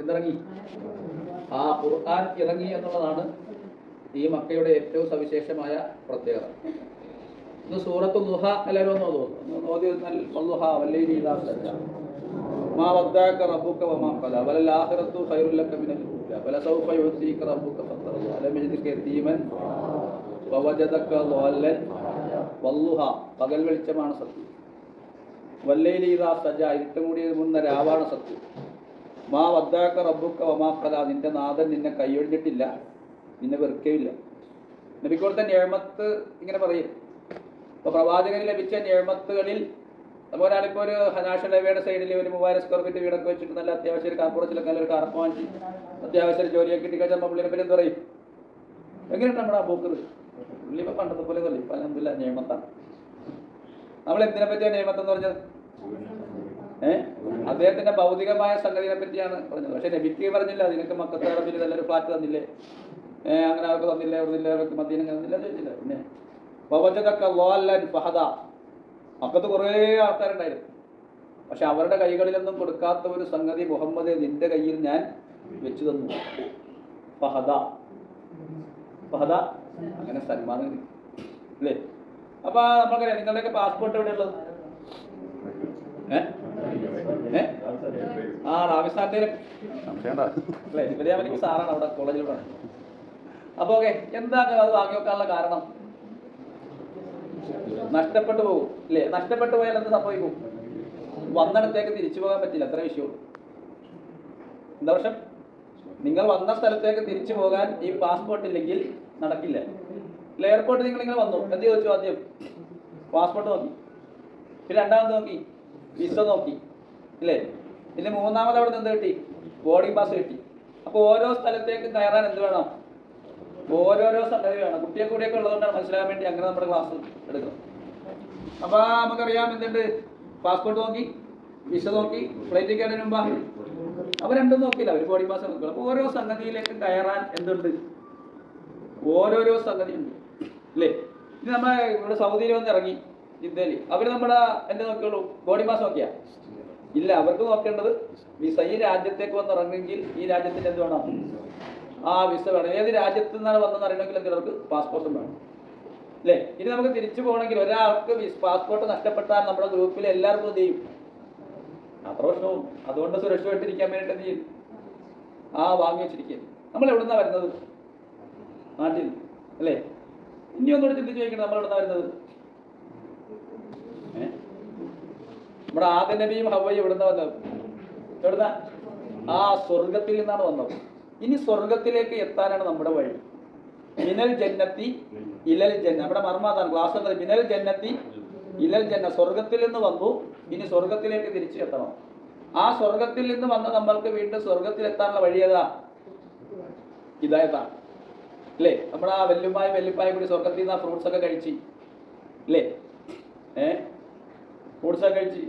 എന്തിറങ്ങി? ആ ഖുർആൻ ഇറങ്ങി എന്നുള്ളതാണ് ഈ മക്കയുടെ ഏറ്റവും സവിശേഷമായ പ്രത്യേകത. ഇന്ന് സൂറത്തു ദുഹ എല്ലാവരും ഒന്ന് തോന്നുന്നു വല്ലൈലി ഇദാ സജ മാ വദ്ദഅക റബ്ബുക വമാ ഖലാ വലൽ ആഖിറത്തു ഖൈറുൽ ലക മിനൽ ഊലാ വലസൗഫ യുഅ്തീക റബ്ബുക ഫതർദാ അലം യജിദ്ക യതീമൻ വവജദക ളാല്ലൻ വല്ലുഹ പകൽ വെളിച്ചമാണ് സത്യം, വല്ലൈലി ഇദാ സജ ഇരുട്ട് മൂടിയത് മുന്ന രാവാണ് സത്യം, മാ വദ്ദഅക റബ്ബുക വമാ ഖലാ നിന്റെ നാഥൻ നിന്നെ കൈയൊഴിഞ്ഞിട്ടില്ല, നിന്നെ വെറുക്കുകയില്ല. നബിക്കോടുത്ത നിഅമത്ത് ഇങ്ങനെ പറയും. അപ്പോൾ പ്രവാചകന് ലഭിച്ച നിഅമത്തുകളിൽ നമ്മൾ ഒരാളിപ്പോൾ ഒരു നാഷണൽ ഹൈവേയുടെ സൈഡിൽ ഒരു 3000 സ്ക്വയർ ഫീറ്റ് വീടൊക്കെ വെച്ചിട്ട് നല്ല അത്യാവശ്യം ഒരു കാർപ്പുറച്ചിലൊക്കെ നല്ലൊരു കാർപ്പ് വാങ്ങിച്ച് അത്യാവശ്യം ജോലിയൊക്കെ കിട്ടിക്കഴിഞ്ഞാൽ നമ്മൾ പുള്ളിനെ പറ്റി എന്ത് പറയും? എങ്ങനെയുണ്ട് നമ്മുടെ ആ പോക്കത്? പുള്ളി ഇപ്പോൾ പണ്ടത്തെ പോലെ പറയും ഇപ്പം അൽഹംദുലില്ലാഹ് നിഅമത്താണ്. നമ്മൾ എന്തിനെ പറ്റിയാണ് നിഅമത്തെന്ന് പറഞ്ഞത്? അദ്ദേഹത്തിന്റെ ഭൗതികമായ സംഗതിയെ പറ്റിയാണ് പറഞ്ഞത്. പക്ഷെ നബിക്ക് പറഞ്ഞില്ല അതിനൊക്കെ മക്കത്തെ അറബിൽ നല്ലൊരു ഫ്ലാറ്റ് തന്നില്ലേ, അങ്ങനെ അവർക്ക് തന്നില്ലേ, അവിടുന്നില്ല അവർക്ക് മദീന തന്നില്ല ചോദിച്ചില്ല. പിന്നെ വവജദക ളാല്ലൻ ഫഹദ മക്കത്ത് കുറേ ആൾക്കാരുണ്ടായിരുന്നു. പക്ഷെ അവരുടെ കൈകളിലൊന്നും കൊടുക്കാത്ത ഒരു സംഗതി മുഹമ്മദ് നിന്റെ കയ്യിൽ ഞാൻ വെച്ചു തന്നു. ഫഹദ ഫഹദ അങ്ങനെ സൽമാൻ അല്ലേ? അപ്പൊ നമ്മൾക്കറിയാം നിങ്ങളുടെയൊക്കെ പാസ്പോർട്ട് എവിടെയുള്ളത്? റാവിസ്ഥാന്റെ അല്ലേ? ഇവരെയാണെങ്കിൽ സാറാണ് അവിടെ കോളേജിലൂടെ. അപ്പൊ ഓക്കെ, എന്താ അത് വാങ്ങി വെക്കാനുള്ള കാരണം? നഷ്ടപ്പെട്ടു പോകും അല്ലേ? നഷ്ടപ്പെട്ടു പോയാൽ എന്ത് സംഭവിക്കും? വന്നിടത്തേക്ക് തിരിച്ചു പോകാൻ പറ്റില്ല, അത്ര വിഷയമുള്ളൂ. എന്താ പ്രശ്നം? നിങ്ങൾ വന്ന സ്ഥലത്തേക്ക് തിരിച്ചു പോകാൻ ഈ പാസ്പോർട്ട് ഇല്ലെങ്കിൽ നടക്കില്ല. എയർപോർട്ടിൽ നിങ്ങളിങ്ങനെ വന്നു, എന്ത് ചോദിച്ചു? ആദ്യം പാസ്പോർട്ട് നോക്കി, പിന്നെ രണ്ടാമത് നോക്കി വിസ നോക്കി ഇല്ലേ? പിന്നെ മൂന്നാമത് അവിടെ നിന്ന് കിട്ടി ബോർഡിംഗ് പാസ് കിട്ടി. അപ്പോൾ ഓരോ സ്ഥലത്തേക്ക് കയറാൻ എന്ത് വേണം? ഓരോരോ സംഗതി വേണം. കുട്ടിയെ കൂടിയൊക്കെ ഉള്ളതുകൊണ്ടാണ് മനസ്സിലാകാൻ വേണ്ടി അങ്ങനെ നമ്മുടെ ക്ലാസ് എടുക്കണം. അപ്പോൾ നമുക്കറിയാം എന്തുണ്ട്? പാസ്പോർട്ട് നോക്കി, വിസ നോക്കി, ഫ്ലൈറ്റ് ടിക്കറ്റിന് മുമ്പ് അവർ രണ്ടും നോക്കിയില്ല, അവർ ബോർഡിംഗ് പാസ് നോക്കില്ല. അപ്പോൾ ഓരോ സംഗതിയിലേക്ക് കയറാൻ എന്തുണ്ട്? ഓരോരോ സംഗതി ഉണ്ട് അല്ലേ? ഇനി നമ്മൾ ഇവിടെ സൗദിയിൽ വന്ന് ഇറങ്ങി ജിദ്ദയിൽ, അവർ നമ്മുടെ എന്ത് നോക്കിയുള്ളൂ? ബോർഡിംഗ് പാസ് നോക്കിയാ ഇല്ല. അവർക്ക് നോക്കേണ്ടത് വിസ. ഈ രാജ്യത്തേക്ക് വന്ന് ഇറങ്ങുമെങ്കിൽ ഈ രാജ്യത്തിന് എന്ത് വേണം? ആ വിസ വേണം. ഏത് രാജ്യത്തു നിന്നാണ് വന്നെന്ന് അറിയണമെങ്കിൽ എന്തെങ്കിലും അവർക്ക് പാസ്പോർട്ടും വേണം അല്ലേ? ഇനി നമുക്ക് തിരിച്ചു പോകണമെങ്കിൽ ഒരാൾക്ക് പാസ്പോർട്ട് നഷ്ടപ്പെട്ടാൽ നമ്മുടെ ഗ്രൂപ്പിൽ എല്ലാവർക്കും എന്ത് ചെയ്യും? അത്ര പ്രശ്നവും. അതുകൊണ്ട് സുരക്ഷിതമായിട്ടിരിക്കാൻ വേണ്ടിയിട്ട് എന്ത് ചെയ്യും? വാങ്ങി വെച്ചിരിക്കുക. നമ്മൾ എവിടെ നിന്നാണ് വരുന്നത്? നാട്ടിൽ അല്ലേ? ഇനി ഒന്നുകൂടെ ചിന്തിച്ച് ചോദിക്കണം, നമ്മൾ എവിടെ നിന്നാണ് വരുന്നത്? നമ്മുടെ ആദം നബിയും ഹവ്വയും എവിടുന്ന വന്നത്? എവിടുന്ന? സ്വർഗത്തിൽ നിന്നാണ് വന്നത്. ഇനി സ്വർഗത്തിലേക്ക് എത്താനാണ് നമ്മുടെ വഴി. മിനൽ ജന്നത്തി ഇലൽ ജന്ന. നമ്മുടെ മർമാതാണ് ക്ലാസ് എന്നത്. മിനൽ ജന്നത്തി ഇലൽ ജന്ന. സ്വർഗത്തിൽ നിന്ന് വന്നു, ഇനി സ്വർഗത്തിലേക്ക് തിരിച്ചു എത്തണം. ആ സ്വർഗത്തിൽ നിന്ന് വന്ന് നമ്മൾക്ക് വീണ്ടും സ്വർഗത്തിലെത്താനുള്ള വഴി ഏതാ? ഹിദായത്താണ് അല്ലേ? നമ്മുടെ ആ വെല്ലുപ്പായ കൂടി സ്വർഗത്തിൽ നിന്ന് ആ ഫ്രൂട്ട്സ് ഒക്കെ കഴിച്ച് അല്ലേ? ഫ്രൂട്ട്സ് ഒക്കെ കഴിച്ച്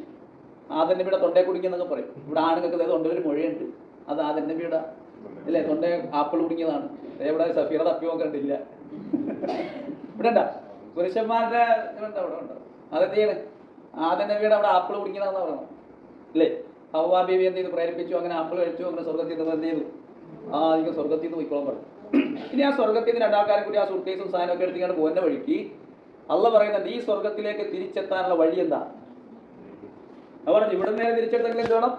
ആദം നബിയുടെ തൊണ്ടയെ കുടിക്കുന്നൊക്കെ പറയും. ഇവിടെ ആണുങ്ങൾക്ക് തൊണ്ടയിൽ മൊഴിയുണ്ട്, അത് ആദം നബിയുടെ അല്ലേ? തൊണ്ട ആപ്പിൾ കുടിക്കുന്നതാണ്. ഇവിടെ സഫീറ തപ്പി നോക്കണ്ടില്ല. ഇവിടെ ഉണ്ടോ? പുരുഷന്മാരുടെ ഇവിടെ ഉണ്ടോ? അതെന്ത് ചെയ്യണേ? ആദം നബിയുടെ അവിടെ ആപ്പിൾ കുടിക്കുന്നതെന്ന് പറയണം അല്ലേ? ഹവ്വാ ബീവി എന്ത് ചെയ്ത് പ്രേരിപ്പിച്ചു, അങ്ങനെ ആപ്പിൾ കഴിച്ചു, അങ്ങനെ സ്വർഗത്തിൽ നിന്ന് എന്ത് ചെയ്തു? എനിക്ക് സ്വർഗത്തിൽ നിന്ന് പോയിക്കോളം പറഞ്ഞു. ഇനി ആ സ്വർഗത്തിൽ നിന്ന് രണ്ടാൾക്കാരെ കൂടി ആ സുർക്കേസും സാധനമൊക്കെ എടുത്തിങ്ങനെ പോകുന്ന വഴിക്ക് അള്ള പറയുന്നുണ്ട് ഈ സ്വർഗത്തിലേക്ക് തിരിച്ചെത്താനുള്ള വഴി എന്താ? പറഞ്ഞു ഇവിടെ നേരെ തിരിച്ചെടുത്തെങ്കിൽ എന്ത് വേണം?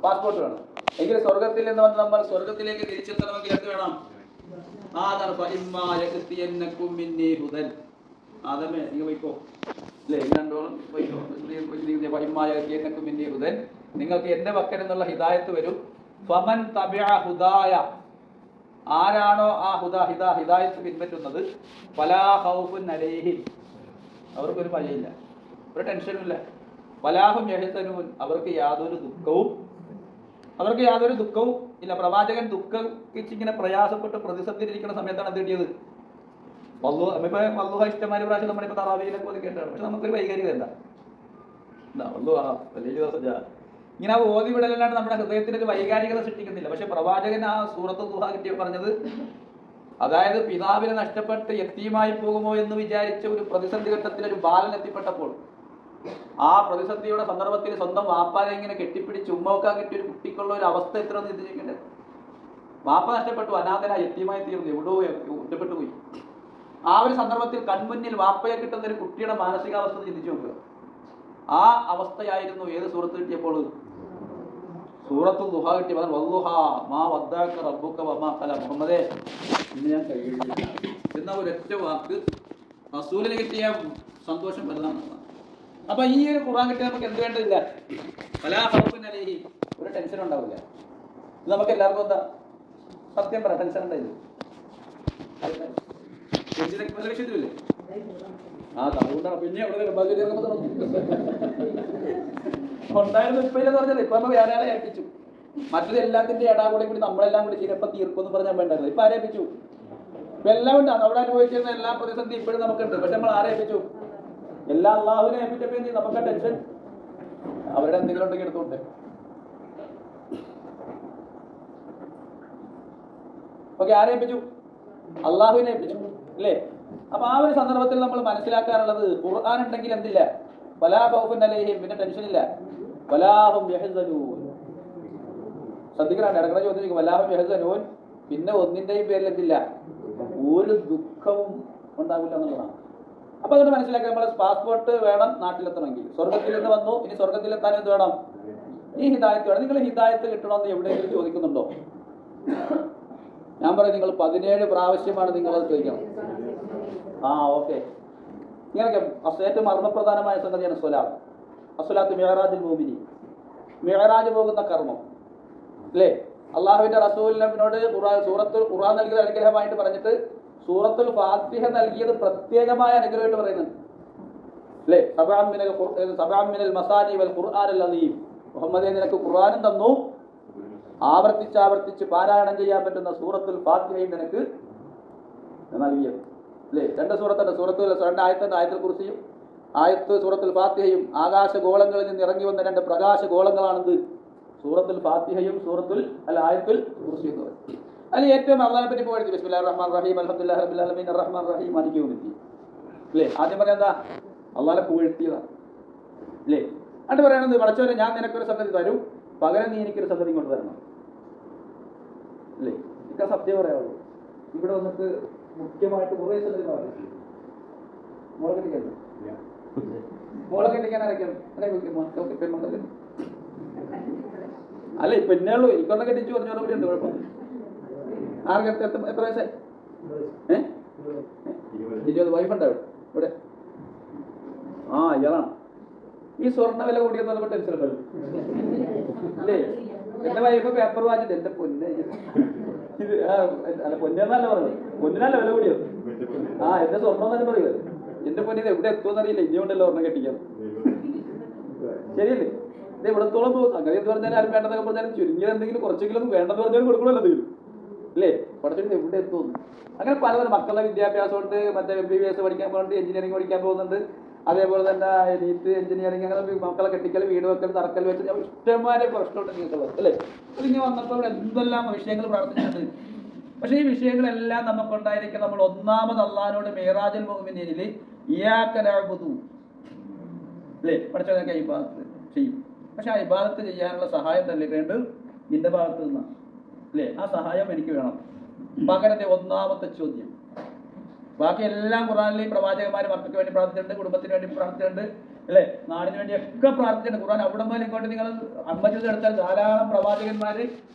പാസ്പോർട്ട് വേണം. എങ്കിൽ സ്വർഗത്തിൽ നിന്ന് വന്ന് നമ്മൾ സ്വർഗത്തിലേക്ക് തിരിച്ചെത്തണമെങ്കിൽ എന്ത് വേണം? അതാണ് ആദമേ നിങ്ങൾ പോയിക്കോ അല്ലേ? രണ്ടോളം പോയിക്കോ. നിങ്ങൾക്ക് എന്റെ പക്കൽ നിന്നുള്ള ഹിദായത്ത് വരും. ഫമൻ തബിഅ ഹുദായ, ആരാണോ ആ ഹിദായത്ത് പിൻപറ്റുന്നത്, ഫലാ ഖൗഫുൻ അലൈഹിം, അവർക്കൊരു ഭയമില്ല, ഒരു ടെൻഷനും ഇല്ല. വലാഹും യഹ്സനൂൻ, അവർക്ക് യാതൊരു ദുഃഖവും ഇല്ല. പ്രവാചകൻ ദുഃഖിച്ചിങ്ങനെ പ്രയാസപ്പെട്ട് പ്രതിസന്ധിയിലിരിക്കുന്ന സമയത്താണ് എന്ത് കിട്ടിയത്? വല്ലുഹ ഇഷ്ടമാരി പ്രാവശ്യം നമ്മളിപ്പോൾ തറാവീഹിലൊക്കെ പോലും കേട്ടാണ്. പക്ഷെ നമുക്കൊരു വൈകാരികത എന്താ? ഇങ്ങനെ ഓതി വിടലല്ലാണ്ട് നമ്മുടെ ഹൃദയത്തിന് ഒരു വൈകാരികത സൃഷ്ടിക്കുന്നില്ല. പക്ഷെ പ്രവാചകൻ ആ സൂറത്ത് ദുഹ കിട്ടിയ പറഞ്ഞത്, അതായത് പിതാവിനെ നഷ്ടപ്പെട്ട് യത്തീമായി പോകുമോ എന്ന് വിചാരിച്ച ഒരു പ്രതിസന്ധി ഘട്ടത്തിൽ ഒരു ബാലൻ എത്തിപ്പെട്ടപ്പോൾ ആ പ്രതിസന്ധിയുടെ സന്ദർഭത്തിൽ സ്വന്തം വാപ്പാനെ ഇങ്ങനെ കെട്ടിപ്പിടിച്ച് ഉമ്മവക്കാൻ കിട്ടിയ ഒരു കുട്ടിക്കുള്ള ഒരു അവസ്ഥ എത്ര ചിന്തിച്ചിട്ടുണ്ട്. വാപ്പ നഷ്ടപ്പെട്ടു, അനാഥനായി എത്തിയുമായി തീർന്നു, എവിടെയോ ഒറ്റപ്പെട്ടു പോയി. ആ ഒരു സന്ദർഭത്തിൽ കൺമുന്നിൽ വാപ്പയെ കിട്ടുന്ന ഒരു കുട്ടിയുടെ മാനസികാവസ്ഥ ചിന്തിച്ചു നോക്കുക. ആ അവസ്ഥയായിരുന്നു ഏത് സൂറത്ത് കിട്ടിയപ്പോൾ? സൂറത്തുൽ ദുഹ കിട്ടിയപ്പോൾ വദ്ദുഹാ മാ വദ്ദഅക റബ്ബുക വമാ ഖല. മുഹമ്മദേ, ഇന്ന് ഞാൻ കഴിയില്ല എന്ന ഒരൊറ്റ വാക്ക് റസൂലിന് കിട്ടിയ സന്തോഷം വലുതാണ്. അപ്പൊ ഈ ഒരു ഖുർആൻ കിട്ടിയ നമുക്ക് എന്ത് വേണ്ടതില്ല, വലാ ഖൗഫുൻ അലൈഹിം, ഒരു ടെൻഷൻ ഉണ്ടാവില്ല. ഇത് നമുക്ക് എല്ലാവർക്കും എന്താ സത്യം പറ, ടെൻഷൻ ഉണ്ടായില്ല? വല്ല വിഷയത്തില്ലേ? ആ അതുകൊണ്ടാണ് പിന്നെ അവിടെ ഉണ്ടായിരുന്നു. ഇപ്പൊ ഇല്ലെന്ന് പറഞ്ഞത് ഇപ്പൊ നമ്മൾ വേറെ ആളെ ഏൽപ്പിച്ചു. മറ്റത് എല്ലാത്തിന്റെ ഇടാകൂടെ കൂടി നമ്മളെല്ലാം കൂടി ചിലപ്പോൾ തീർക്കുമെന്ന് പറഞ്ഞാൽ വേണ്ടായിരുന്നു. ഇപ്പൊ ആരേൽപ്പിച്ചു? ഇപ്പൊ എല്ലാം ഉണ്ട്. അവിടെ അനുഭവിച്ചിരുന്ന എല്ലാ പ്രതിസന്ധി ഇപ്പോഴും നമുക്കുണ്ട്. പക്ഷെ നമ്മൾ ആരേൽപ്പിച്ചു? എല്ലാ അള്ളാഹുവിനെ ഏൽപ്പിച്ചപ്പോൾ നമുക്ക് ടെൻഷൻ അവരുടെ എന്തെങ്കിലും ഉണ്ടെങ്കിൽ എടുത്തോണ്ട്. ഓക്കെ, ആരെ ഏൽപ്പിച്ചു? അള്ളാഹുവിനെ ഏൽപ്പിച്ചു അല്ലേ? അപ്പൊ ആ ഒരു സന്ദർഭത്തിൽ നമ്മൾ മനസ്സിലാക്കാനുള്ളത്, ഖുർആൻ ഉണ്ടെങ്കിൽ എന്തില്ല, വലാ ഖൗഫുൻ അലൈഹിം, പിന്നെ ടെൻഷൻ ഇല്ല, വലാ ഹും യഹ്സനൂൻ. ശ്രദ്ധിക്കണം, ഇടയ്ക്കിടെ ചോദിച്ചു വലാ ഹും യഹ്സനൂൻ, പിന്നെ ഒന്നിന്റെയും പേരിൽ എന്തില്ല, ഒരു ദുഃഖവും ഉണ്ടാവില്ല എന്നുള്ളതാണ്. അപ്പൊ അതുകൊണ്ട് മനസ്സിലാക്കുക, നമ്മൾ പാസ്പോർട്ട് വേണം നാട്ടിലെത്തണമെങ്കിൽ. സ്വർഗത്തിൽ നിന്ന് വന്നു, ഇനി സ്വർഗത്തിലെത്താൻ എന്ത് വേണം? ഈ ഹിദായത്ത് വേണം. നിങ്ങൾ ഹിദായത്ത് കിട്ടണമെന്ന് എവിടെയെങ്കിലും ചോദിക്കുന്നുണ്ടോ? ഞാൻ പറയും, നിങ്ങൾ 17 പ്രാവശ്യമാണ് നിങ്ങളത് ചോദിക്കണം. ആ ഓക്കെ, ഇങ്ങനെയൊക്കെ ഏറ്റവും മർമ്മപ്രധാനമായ സംഗതിയാണ് സ്വലാത്ത്. അസ്വലാത്ത് മിഅ്റാജുൽ മുഅ്മിനീൻ, മിഅ്റാജ് പോകുന്ന കർമ്മം അല്ലേ? അള്ളാഹുവിന്റെ റസൂലിനോട് സൂറത്തുൽ ഖുർആൻ നൽകിയത് അനുഗ്രഹമായിട്ട് പറഞ്ഞിട്ട് സൂറത്തുൽ ഫാത്തിഹ നൽകിയത് പ്രത്യേകമായ അനുഗ്രഹമായിട്ട് പറയുന്നുണ്ട് അല്ലേ? സബഅൻ മിനൽ മസാനി വൽ ഖുർആനിൽ അദീം. മുഹമ്മദേ, നിനക്ക് ഖുർആനും തന്നു, ആവർത്തിച്ച് പാരായണം ചെയ്യാൻ പറ്റുന്ന സൂറത്തുൽ ഫാത്തിഹയും നിനക്ക് നൽകിയത് അല്ലേ? 2 സൂറത്തുണ്ട്. സൂറത്തുൽ 2 ആയത്തുണ്ട്, ആയത്തുൽ കുർസിയും ആയത്ത് സൂറത്തുൽ ഫാത്തിഹയും. ആകാശഗോളങ്ങളിൽ നിന്ന് ഇറങ്ങി വന്ന 2 പ്രകാശഗോളങ്ങളാണെന്ത്? സൂറത്തുൽ ഫാത്തിഹയും ആയത്തുൽ കുർസിയും എന്ന് പറയും. അതിൽ ഏറ്റവും അള്ളാഹിനെ പറ്റി പോയി ബിസ്മില്ലാഹിർ റഹ്മാനിർ റഹീം അൽഹംദുലില്ലാഹി റബ്ബിൽ ആലമീൻ അർറഹ്മാനിർ റഹീം മാലികി യൗമിദ്ദീൻ അല്ലേ? ആദ്യം പറയാൻ എന്താ? അള്ളാഹിനെ പുകഴ്ത്തിയതാണ് അല്ലേ? എന്നിട്ട് പറയണത്, പടച്ചവനെ, ഞാൻ നിനക്കൊരു സംഗതി തരും, പകരം നീ എനിക്കൊരു സംഗതി ഇങ്ങോട്ട് തരണം അല്ലേ? എനിക്ക് സത്യം പറയാവുള്ളൂ. ഇവിടെ വന്നിട്ട് മുഖ്യമായിട്ട് കുറേ സംഗതി പറഞ്ഞു. മോളെ കെട്ടിക്കാൻ ആരൊക്കെയാണ്? അല്ല, ഇപ്പൊ എന്നെ ഉള്ളൂ. എനിക്കൊന്നും കെട്ടിച്ചു പറഞ്ഞോളൂ. ഉണ്ട് കുഴപ്പം. ആർക്ക് എത്ര വയസ്സായി? 20. വൈഫുണ്ടാവും ഇവിടെ? ആ, ഇയാളാണ്. ഈ സ്വർണ്ണ വില കൂടിയെന്ന് പറഞ്ഞപ്പോൾ ടെൻഷൻ ഉണ്ടാവും അല്ലേ? എന്റെ വൈഫ് പേപ്പർ വാങ്ങിച്ചിട്ട് എന്റെ പൊന്നെ, ഇത് അല്ല പൊന്നെന്നല്ല പറഞ്ഞത്, പൊന്നിനല്ല വില കൂടിയത്. ആ, എന്റെ സ്വർണ്ണം തന്നെ പറയുന്നത്. എന്റെ പൊന്നിത് എവിടെ എത്തുമെന്നറിയില്ല, ഇനിയുണ്ടല്ലോ ഒരെണ്ണം കെട്ടിക്കാൻ. ശരിയല്ലേ? ഇത് എവിടത്തോളം പോകും. അങ്ങനെ എന്ന് പറഞ്ഞാൽ ആരും വേണ്ടെന്നൊക്കെ പറഞ്ഞാലും ചുരുങ്ങിയത് എന്തെങ്കിലും കുറച്ചെങ്കിലും വേണ്ടെന്ന് പറഞ്ഞാലും കൊടുക്കണമല്ലോ എന്തെങ്കിലും അല്ലേ? പഠിച്ചിട്ട് എവിടെ എത്തുന്നു. അങ്ങനെ പലതരം മക്കളുടെ വിദ്യാഭ്യാസം ഉണ്ട്. മറ്റേ MBBS പഠിക്കാൻ പോകുന്നുണ്ട്, എഞ്ചിനീയറിംഗ് പഠിക്കാൻ പോകുന്നുണ്ട്. അതേപോലെ തന്നെ നീറ്റ് എഞ്ചിനീയറിംഗ്, അങ്ങനെ മക്കളെ കെട്ടിക്കൽ, വീട് വെക്കൽ, തറക്കൽ വെച്ച് ഇഷ്ടംമാരെ പ്രശ്നമുണ്ട് നിങ്ങൾക്കുള്ളത് അല്ലേ? അതിങ്ങനെ വന്നപ്പോൾ ഇവിടെ എന്തെല്ലാം വിഷയങ്ങൾ പ്രാർത്ഥിച്ചിട്ടുണ്ട്. പക്ഷേ ഈ വിഷയങ്ങളെല്ലാം നമുക്കുണ്ടായിരിക്കും. നമ്മൾ ഒന്നാമത് അള്ളാഹിനോട് മിഅ്റാജുൽ മുഅ്മിനീനിൽ ഇയ്യാക നഅ്ബുദു അല്ലേ? പഠിച്ചതൊക്കെ ഇബാദത്ത് ചെയ്യും. പക്ഷെ ആ ഇബാദത്ത് ചെയ്യാനുള്ള സഹായം തന്നെ വേണ്ടത് നിന്റെ ഭാഗത്ത് നിന്നാണ് അല്ലേ? ആ സഹായം എനിക്ക് വേണം. പകരന്റെ ഒന്നാമത്തെ ചോദ്യം. ബാക്കി എല്ലാം ഖുർആനിൽ പ്രവാചകന്മാർ മക്കൾക്ക് വേണ്ടി പ്രാർത്ഥിച്ചിട്ടുണ്ട്, കുടുംബത്തിന് വേണ്ടി പ്രാർത്ഥിച്ചിട്ടുണ്ട് അല്ലേ? നാടിന് വേണ്ടിയൊക്കെ പ്രാർത്ഥിച്ചിട്ടുണ്ട്. ഖുർആൻ അവിടെ മുതൽ ഇങ്ങോട്ട് നിങ്ങൾ അമ്മച്ചത് എടുത്താൽ ധാരാളം പ്രവാചകന്മാര്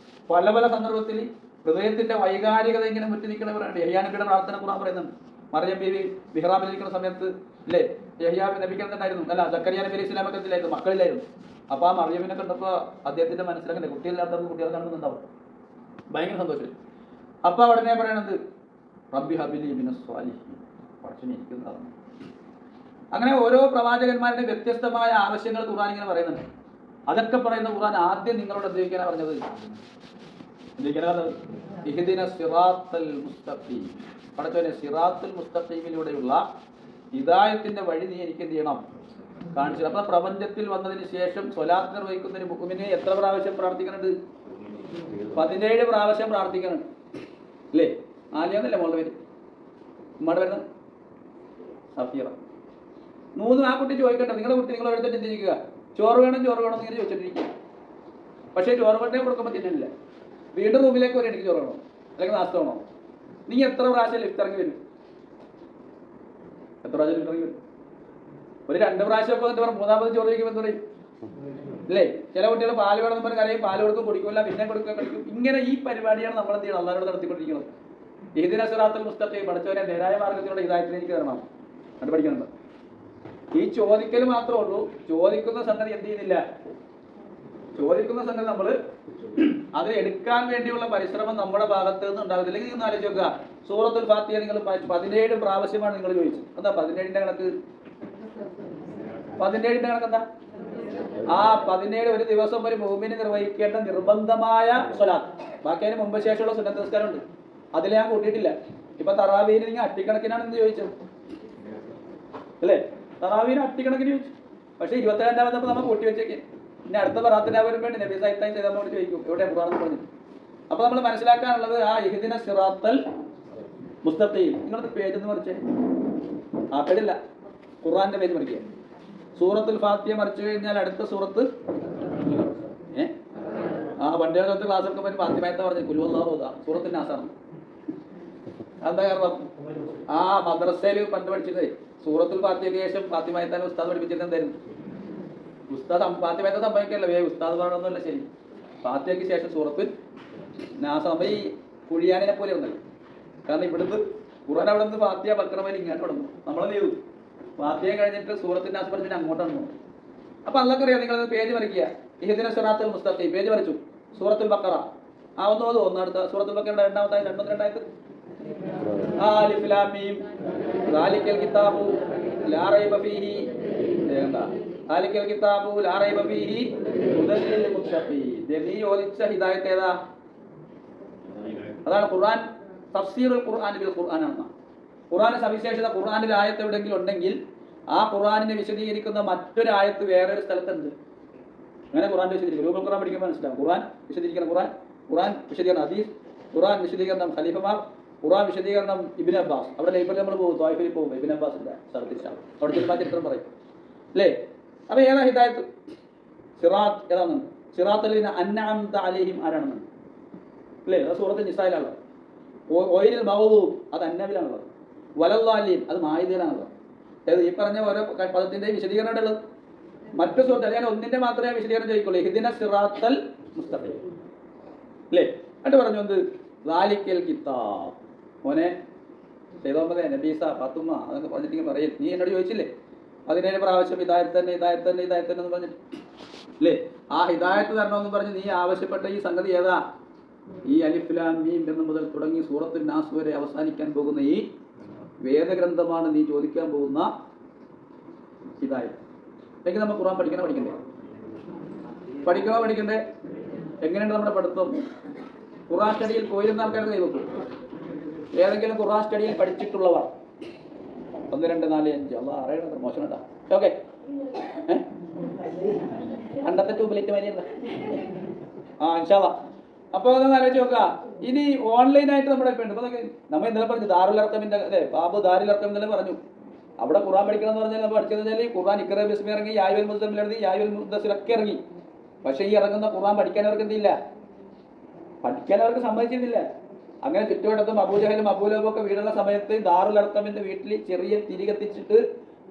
പല പല സന്ദർഭത്തിൽ ഹൃദയത്തിന്റെ വൈകാരികത ഇങ്ങനെ മുറ്റി നിൽക്കുന്നവരുണ്ട്. യഹ്യാനബിയുടെ പ്രാർത്ഥന ഖുർആൻ പറയുന്നുണ്ട്. മറിയം ബീവി മിഹ്റാബിലിരിക്കുന്ന സമയത്ത് അല്ലേ, യഹ്യാ നബിക്ക് എന്തുണ്ടായിരുന്നു? അല്ല, സക്കറിയ നബി അലൈഹി സ്വലാമൊക്കെ എന്തിലായിരുന്നു? മക്കളിലായിരുന്നു. അപ്പൊ ആ മറിയമിനെ കണ്ടപ്പോൾ അദ്ദേഹത്തിന്റെ മനസ്സിലാക്കണ്ടേ, കുട്ടികളില്ലാത്തവർക്ക് കുട്ടികളെ കാണുന്നുണ്ടാവും, ഭയങ്കര സന്തോഷം. അപ്പൊ ഉടനെ പറയണത് റബ്ബി ഹബിലി മിനസ് സ്വാലിഹീൻ, പഠിച്ചു ഇരിക്കുന്നതാണ്. അങ്ങനെ ഓരോ പ്രവാചകന്മാരുടെ വ്യത്യസ്തമായ ആവശ്യങ്ങൾ ഖുർആൻ ഇങ്ങനെ പറയുന്നുണ്ട്. അതൊക്കെ പറയുന്ന ഖുർആൻ ആദ്യം നിങ്ങളോട് എന്തിരിക്കാനാണ് പറഞ്ഞത്? ഇഹ്ദിന സിറാത്തൽ മുസ്തഖീം, പഠിച്ചവനെ സിറാത്തുൽ മുസ്തഖീമിലൂടെയുള്ള ഹിദായത്തിന്റെ വഴി നീ എനിക്ക് എന്ത് ചെയ്യണം? കാണിച്ചു. അപ്പൊ പ്രപഞ്ചത്തിൽ വന്നതിന് ശേഷം സ്വലാത്ത് നിർവഹിക്കുന്ന ഒരു മുഅ്മിനെ എത്ര പ്രാവശ്യം പ്രാർത്ഥിക്കുന്നുണ്ട്? 17 പ്രാവശ്യം പ്രാർത്ഥിക്കണം അല്ലേ? ആലിയാന്നല്ലേ മോളുടെ പേര്? ഉമ്മയുടെ വരുന്നത് സഫീറ. ആ കുട്ടി ചോദിക്കണ്ട, നിങ്ങളുടെ കുട്ടി നിങ്ങൾ എടുത്ത് ചിന്തിക്കുക, ചോറ് വേണം ഇങ്ങനെ ചോദിച്ചോണ്ടിരിക്കുക. പക്ഷേ ചോറ് കൊണ്ടേ കൊടുക്കുമ്പോൾ തിന്നില്ല. വീണ്ടും റൂമിലേക്ക് വരും, എനിക്ക് ചോറ് വേണോ അല്ലെങ്കിൽ നാസ്ത വേണോ. നീ എത്ര പ്രാവശ്യം ലിഫ്റ്റ് ഇറങ്ങി വരും? എത്ര പ്രാവശ്യം ലിഫ്റ്റ് ഇറങ്ങി വരും? ഒരു 2 പ്രാവശ്യമൊക്കെ എന്നിട്ട് പറയും, 3ാമത് ചോറ് കഴിക്കുമ്പോൾ എന്ത് പറയും അല്ലേ? ചില കുട്ടികൾ പാല് വേണമെന്ന് പറഞ്ഞാൽ കരയും, പാല് കൊടുക്കും, കുടിക്കില്ല, പിന്നെ കളിക്കും. ഇങ്ങനെ ഈ പരിപാടിയാണ് നമ്മൾ എന്ത് ചെയ്യണം, അള്ളാഹുവോട് നടത്തിക്കൊണ്ടിരിക്കുന്നത്. ഇഹ്ദിന സിറാത്തൽ മുസ്തഖീം, പഠിച്ചവരെ നേരായ മാർഗത്തിലൂടെ ഹിദായത്തിലേക്ക് കയറണം, അത് പഠിക്കണം. ഈ ചോദിക്കൽ മാത്രമേ ഉള്ളൂ. ചോദിക്കുന്ന സംഗതി എന്ത് ചെയ്യുന്നില്ല, ചോദിക്കുന്ന സംഗതി നമ്മൾ അത് എടുക്കാൻ വേണ്ടിയുള്ള പരിശ്രമം നമ്മുടെ ഭാഗത്ത് നിന്ന് ഉണ്ടാകുന്നില്ല. നിങ്ങൾ ആലോചിച്ച് നോക്കുക, സൂറത്തുൽ ഫാത്തിഹ നിങ്ങൾ 17 പ്രാവശ്യമാണ് നിങ്ങൾ ചോദിച്ചത്. എന്താ 17ന്റെ കണക്ക്? 17ന്റെ കണക്ക് എന്താ? ആ 17 ഒരു ദിവസം ഒരു മുഅ്മിന് നിർവഹിക്കേണ്ട നിർബന്ധമായ സ്വലാത്ത്. ബാക്കി അതിന് മുമ്പ് ശേഷമുള്ള സുന്നത്ത് നിസ്കാരം ഉണ്ട്, അതിൽ ഞാൻ കൂട്ടിയിട്ടില്ല. ഇപ്പൊ തറാവീഹിന് നിങ്ങൾ അട്ടിക്കണക്കിനാണ് എന്ന് ചോദിച്ചത് അല്ലേ? തറാവീഹിന് അട്ടിക്കണക്കിന് ചോദിച്ചു. പക്ഷെ 22ാമത്തെ നമ്മൾ കൂട്ടി വെച്ചേക്ക്. ഇനി അടുത്ത ബറാത്തിനാ വരുമ്പോൾ നബി സൈത്താൻ ചെയ്ത് നമ്മളോട് ചോദിക്കും എവിടെ ഖുർആൻ പറഞ്ഞു. അപ്പൊ നമ്മൾ മനസ്സിലാക്കാനുള്ളത് ആ ഇഹ്ദിന സിറാത്തൽ മുസ്തഖീം. നിങ്ങളുടെ പേജ് എന്ന് മറിച്ചേ, ആ പേജില്ല, ഖുർആന്റെ പേജ് മറിക്കുക. സൂറത്തുൽ ഫാത്തിഹ മറിച്ചു കഴിഞ്ഞാൽ അടുത്ത സൂറത്ത് പണ്ടേ ക്ലാസ് എടുക്കുമ്പോൾ ഫാത്തിമയത്തെ പറഞ്ഞു കുൽഹുവല്ലാഹു സൂറത്തുൽ നാസാണ്. എന്താ കാരണം? ആ മദ്രസയിൽ പണ്ട് പഠിച്ചിട്ടേ സൂറത്തുൽ ഫാത്തിഹയ്ക്ക് ശേഷം ഫാത്തിമയത്താൻ ഉസ്താദ് പഠിപ്പിച്ചിട്ട് എന്തായിരുന്നു? ഉസ്താദ് ഫാത്തിമയത്തെ സംഭവിക്കല്ലോ, ഉസ്താദ് പറയണമെന്നല്ല ശരി. ഫാത്തിഹയ്ക്ക് ശേഷം സൂറത്തുൽ നാസ. നമ്മൾ ഈ കുഴിയാനിനെ പോലെ ഉണ്ടല്ലോ. കാരണം ഇവിടുന്ന് ഖുർആൻ അവിടെ നിന്ന് ഫാത്തിഹ ബക്കറ ഇങ്ങോട്ട് തുടങ്ങും. നമ്മളെ ചെയ്തു ഫാത്തിഹ കഴിഞ്ഞിട്ട് സൂറത്തുൽ നാസ് പഠിച്ചിട്ട് അങ്ങോട്ടാണ് പോകും. അപ്പൊ അതൊക്കെ അറിയാം. നിങ്ങൾ പേജ് വരയ്ക്കുക, ഇഹ്ദിന സിറാത്തൽ മുസ്തഖീം പേജ് വരച്ചു. സൂറത്തുൽ ബക്കറ ഒന്ന് അടുത്ത സൂറത്തുൽ ബക്കറയുടെ 2-ാമത്തെ അലിഫ് ലാം മീം ദാലിക്കൽ കിതാബു ലാ റൈബ ഫീഹി, ദാലിക്കൽ കിതാബു ലാ റൈബ ഫീഹി ഹുദൽ ലിൽ മുത്തഖീൻ. നീ ഓദിച്ച ഹിദായത്ത് ഏതാ? അതാണ് ഖുർആൻ. തഫ്സീറുൽ ഖുർആൻ ബിൽ ഖുർആൻ ആണ്. ഖുർആന്റെ സവിശേഷത, ഖുർആനിൽ ആയത്ത് എവിടെയെങ്കിലും ഉണ്ടെങ്കിൽ ആ ഖുർആനിനെ വിശദീകരിക്കുന്ന മറ്റൊരു ആയത്ത് വേറൊരു സ്ഥലത്തുണ്ട്. അങ്ങനെ ഖുർആൻ വിശദീകരിക്കും. രൂപ ഖുർആൻ പഠിക്കുമ്പോൾ മനസ്സിലാവും. ഖുർആൻ വിശദീകരിക്കണം, ഖുർആൻ വിശദീകരണം ഹദീസ്, ഖുർആൻ വിശദീകരണം ഖലീഫമാർ, ഖുർആൻ വിശദീകരണം ഇബ്നു അബ്ബാസ്. അവിടെ ലൈബ്രറി നമ്മൾ പോകും, ത്വായിഫിൽ പോകും, ഇബ്നു അബ്ബാസിന്റെ സ്ഥലത്തിച്ചാണ് അവിടെ ചരിത്രം പറയും അല്ലേ? അപ്പൊ ഏതാ ഹിദായത്ത്? സിറാത്ത് ഏതാണ്? സിറാത്തല്ലദീന അൻഅംത അലൈഹിം ആരാണെന്ന് അല്ലേ? അത് സൂറത്തുൽ നിസായിലാണല്ലോ. ഗൈറിൽ മഗ്ദൂബ് അത് അന്നബിലാണല്ലോ. വലദ്ദാലീൻ അത് മാഇദയിലാണല്ലോ. ഈ പറഞ്ഞ ഓരോ പദത്തിന്റെയും വിശദീകരണം ഉള്ളത്. മറ്റു സുഹൃത്ത് അല്ലെങ്കിൽ ഒന്നിന്റെ മാത്രമേ വിശദീകരണം ചോദിക്കുള്ളൂ. ഇഹ്ദിന സിറാത്തൽ മുസ്തഖീം അല്ലേ? എന്നിട്ട് പറഞ്ഞു എന്ത്? ദാലിക്കൽ കിതാബ്. മോനെ സൈദോമദേ നബീസ ഫാത്തുമ്മ അതൊക്കെ പറഞ്ഞിട്ട് പറയും. നീ എന്നോട് ചോദിച്ചില്ലേ 17 പ്രാവശ്യം ഹിദായത്ത് തന്നെ എന്ന് പറഞ്ഞിട്ട് അല്ലേ? ആ ഹിദായത്ത് തരണമെന്ന് പറഞ്ഞ് നീ ആവശ്യപ്പെട്ട ഈ സംഗതി ഏതാ? ഈ അലിഫ് ലാം മീം എന്ന് മുതൽ തുടങ്ങി സൂറത്തുൽ നാസ് വരെ അവസാനിക്കാൻ പോകുന്ന ഈ വേദഗ്രന്ഥമാണ് നീ ചോദിക്കാൻ പോകുന്ന ഹിദായത്ത്. എങ്കിൽ നമ്മൾ ഖുർആൻ പഠിക്കണ്ടേ? എങ്ങനെയുണ്ട് നമ്മുടെ പഠിത്തം? ഖുർആൻ സ്റ്റഡിയിൽ പോയിരുന്ന ആൾക്കാരുടെ കൈവക്കും. ഏതെങ്കിലും ഖുർആൻ സ്റ്റഡിയിൽ പഠിച്ചിട്ടുള്ളവർ 1, 2, 4, 5 അല്ല അറിയണത് മോശം കേട്ടാ. ഓക്കെ, പണ്ടത്തെ ട്യൂബ്ലൈറ്റ് മാതിരി ഇൻഷാ അല്ലാഹ്. അപ്പോൾ അതൊന്ന് ആലോചിച്ച് നോക്കുക. ഇനി ഓൺലൈനായിട്ട് നമ്മുടെ ഇപ്പം ഉണ്ട്. നമ്മൾ ഇന്നലെ പറഞ്ഞു ദാറുൽ അർഖമിന്റെ അല്ലേ, ബാബു ദാറുൽ അർഖം ഇന്നലെ പറഞ്ഞു. അവിടെ ഖുർആൻ പഠിക്കണം എന്ന് പറഞ്ഞാൽ നമ്മൾ പഠിച്ചത് വെച്ചാൽ ഖുർആൻ ഇഖ്റ ബിസ്മി ഇറങ്ങി, യായുൽ മുദ്ദസ്സിൽ എഴുതി, യായുൽ മുദ്ദസ്സിലൊക്കെ ഇറങ്ങി. പക്ഷേ ഈ ഇറങ്ങുന്ന ഖുർആൻ പഠിക്കാൻ അവർക്ക് എന്തില്ല, പഠിക്കാൻ അവർക്ക് സമ്മതിച്ചിരുന്നില്ല. അങ്ങനെ ചുറ്റുവട്ടത്തും അബൂജഹലും അബൂലഹബും ഒക്കെ വീടുള്ള സമയത്ത് ദാറുൽ അർഖമിന്റെ വീട്ടിൽ ചെറിയ തിരി കത്തിച്ചിട്ട്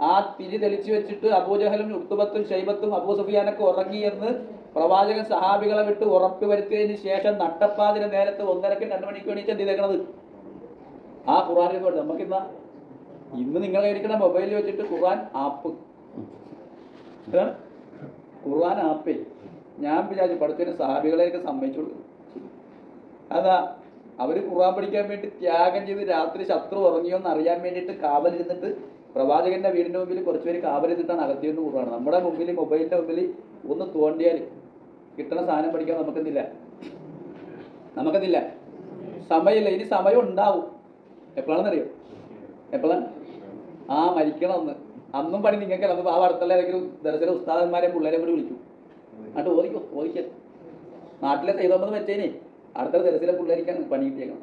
ആ തിരി തെളിച്ചു വെച്ചിട്ട് അബൂജഹലും ഉത്ബത്തും ഷൈബത്തും അബൂ സുഫിയാനൊക്കെ ഉറങ്ങി എന്ന് പ്രവാചകൻ സഹാബികളെ വിട്ട് ഉറപ്പ് വരുത്തിയതിന് ശേഷം നട്ടപ്പാതിന് നേരത്ത് 1:30 2 മണിക്ക് എണീച്ച് എന്ത് ചെയ്തേക്കണത്? ആ ഖുർആനിൽ കൊണ്ട് നമുക്കിന്നാ ഇന്ന് നിങ്ങളെ ഇരിക്കുന്ന മൊബൈലിൽ വെച്ചിട്ട് ഖുർആൻ ആപ്പ്, ഖുർആൻ ആപ്പേ. ഞാൻ വിചാരിച്ചു പഠിച്ചതിന് സഹാബികളെയൊക്കെ സമ്മതിച്ചു കൊടുക്കും. അതാ അവർ ഖുർആൻ പഠിക്കാൻ വേണ്ടി ത്യാഗം ചെയ്ത് രാത്രി ശത്രു ഉറങ്ങിയോ എന്ന് അറിയാൻ വേണ്ടിയിട്ട് കാവലിരുന്നിട്ട് പ്രവാചകന്റെ വീടിന്റെ മുമ്പിൽ കുറച്ച് പേര് കാവലിരുന്നിട്ടാണ് അകത്തിയെന്ന് ഖുർആൻ. നമ്മുടെ മുമ്പിൽ മൊബൈലിന്റെ മുമ്പിൽ ഒന്ന് തോണ്ടിയാൽ കിട്ടുന്ന സാധനം പഠിക്കാൻ നമുക്കെന്തില്ല, സമയമില്ല. ഇനി സമയം ഉണ്ടാവും. എപ്പോഴാണെന്നറിയോ? എപ്പോഴാണ്? മരിക്കണം അന്നും പണി നിങ്ങൾക്കല്ല. അന്ന് ആ അടുത്തുള്ള ഏതെങ്കിലും ദർശന ഉസ്താദന്മാരെയും പിള്ളേരെയും കൂടി വിളിക്കും. എന്നിട്ട് ഓദിക്കാൻ നാട്ടിലെ സൈദോമത് മറ്റേനെ അടുത്ത ദർശന പിള്ളേരിക്കാൻ പണി കിട്ടിയേക്കണം.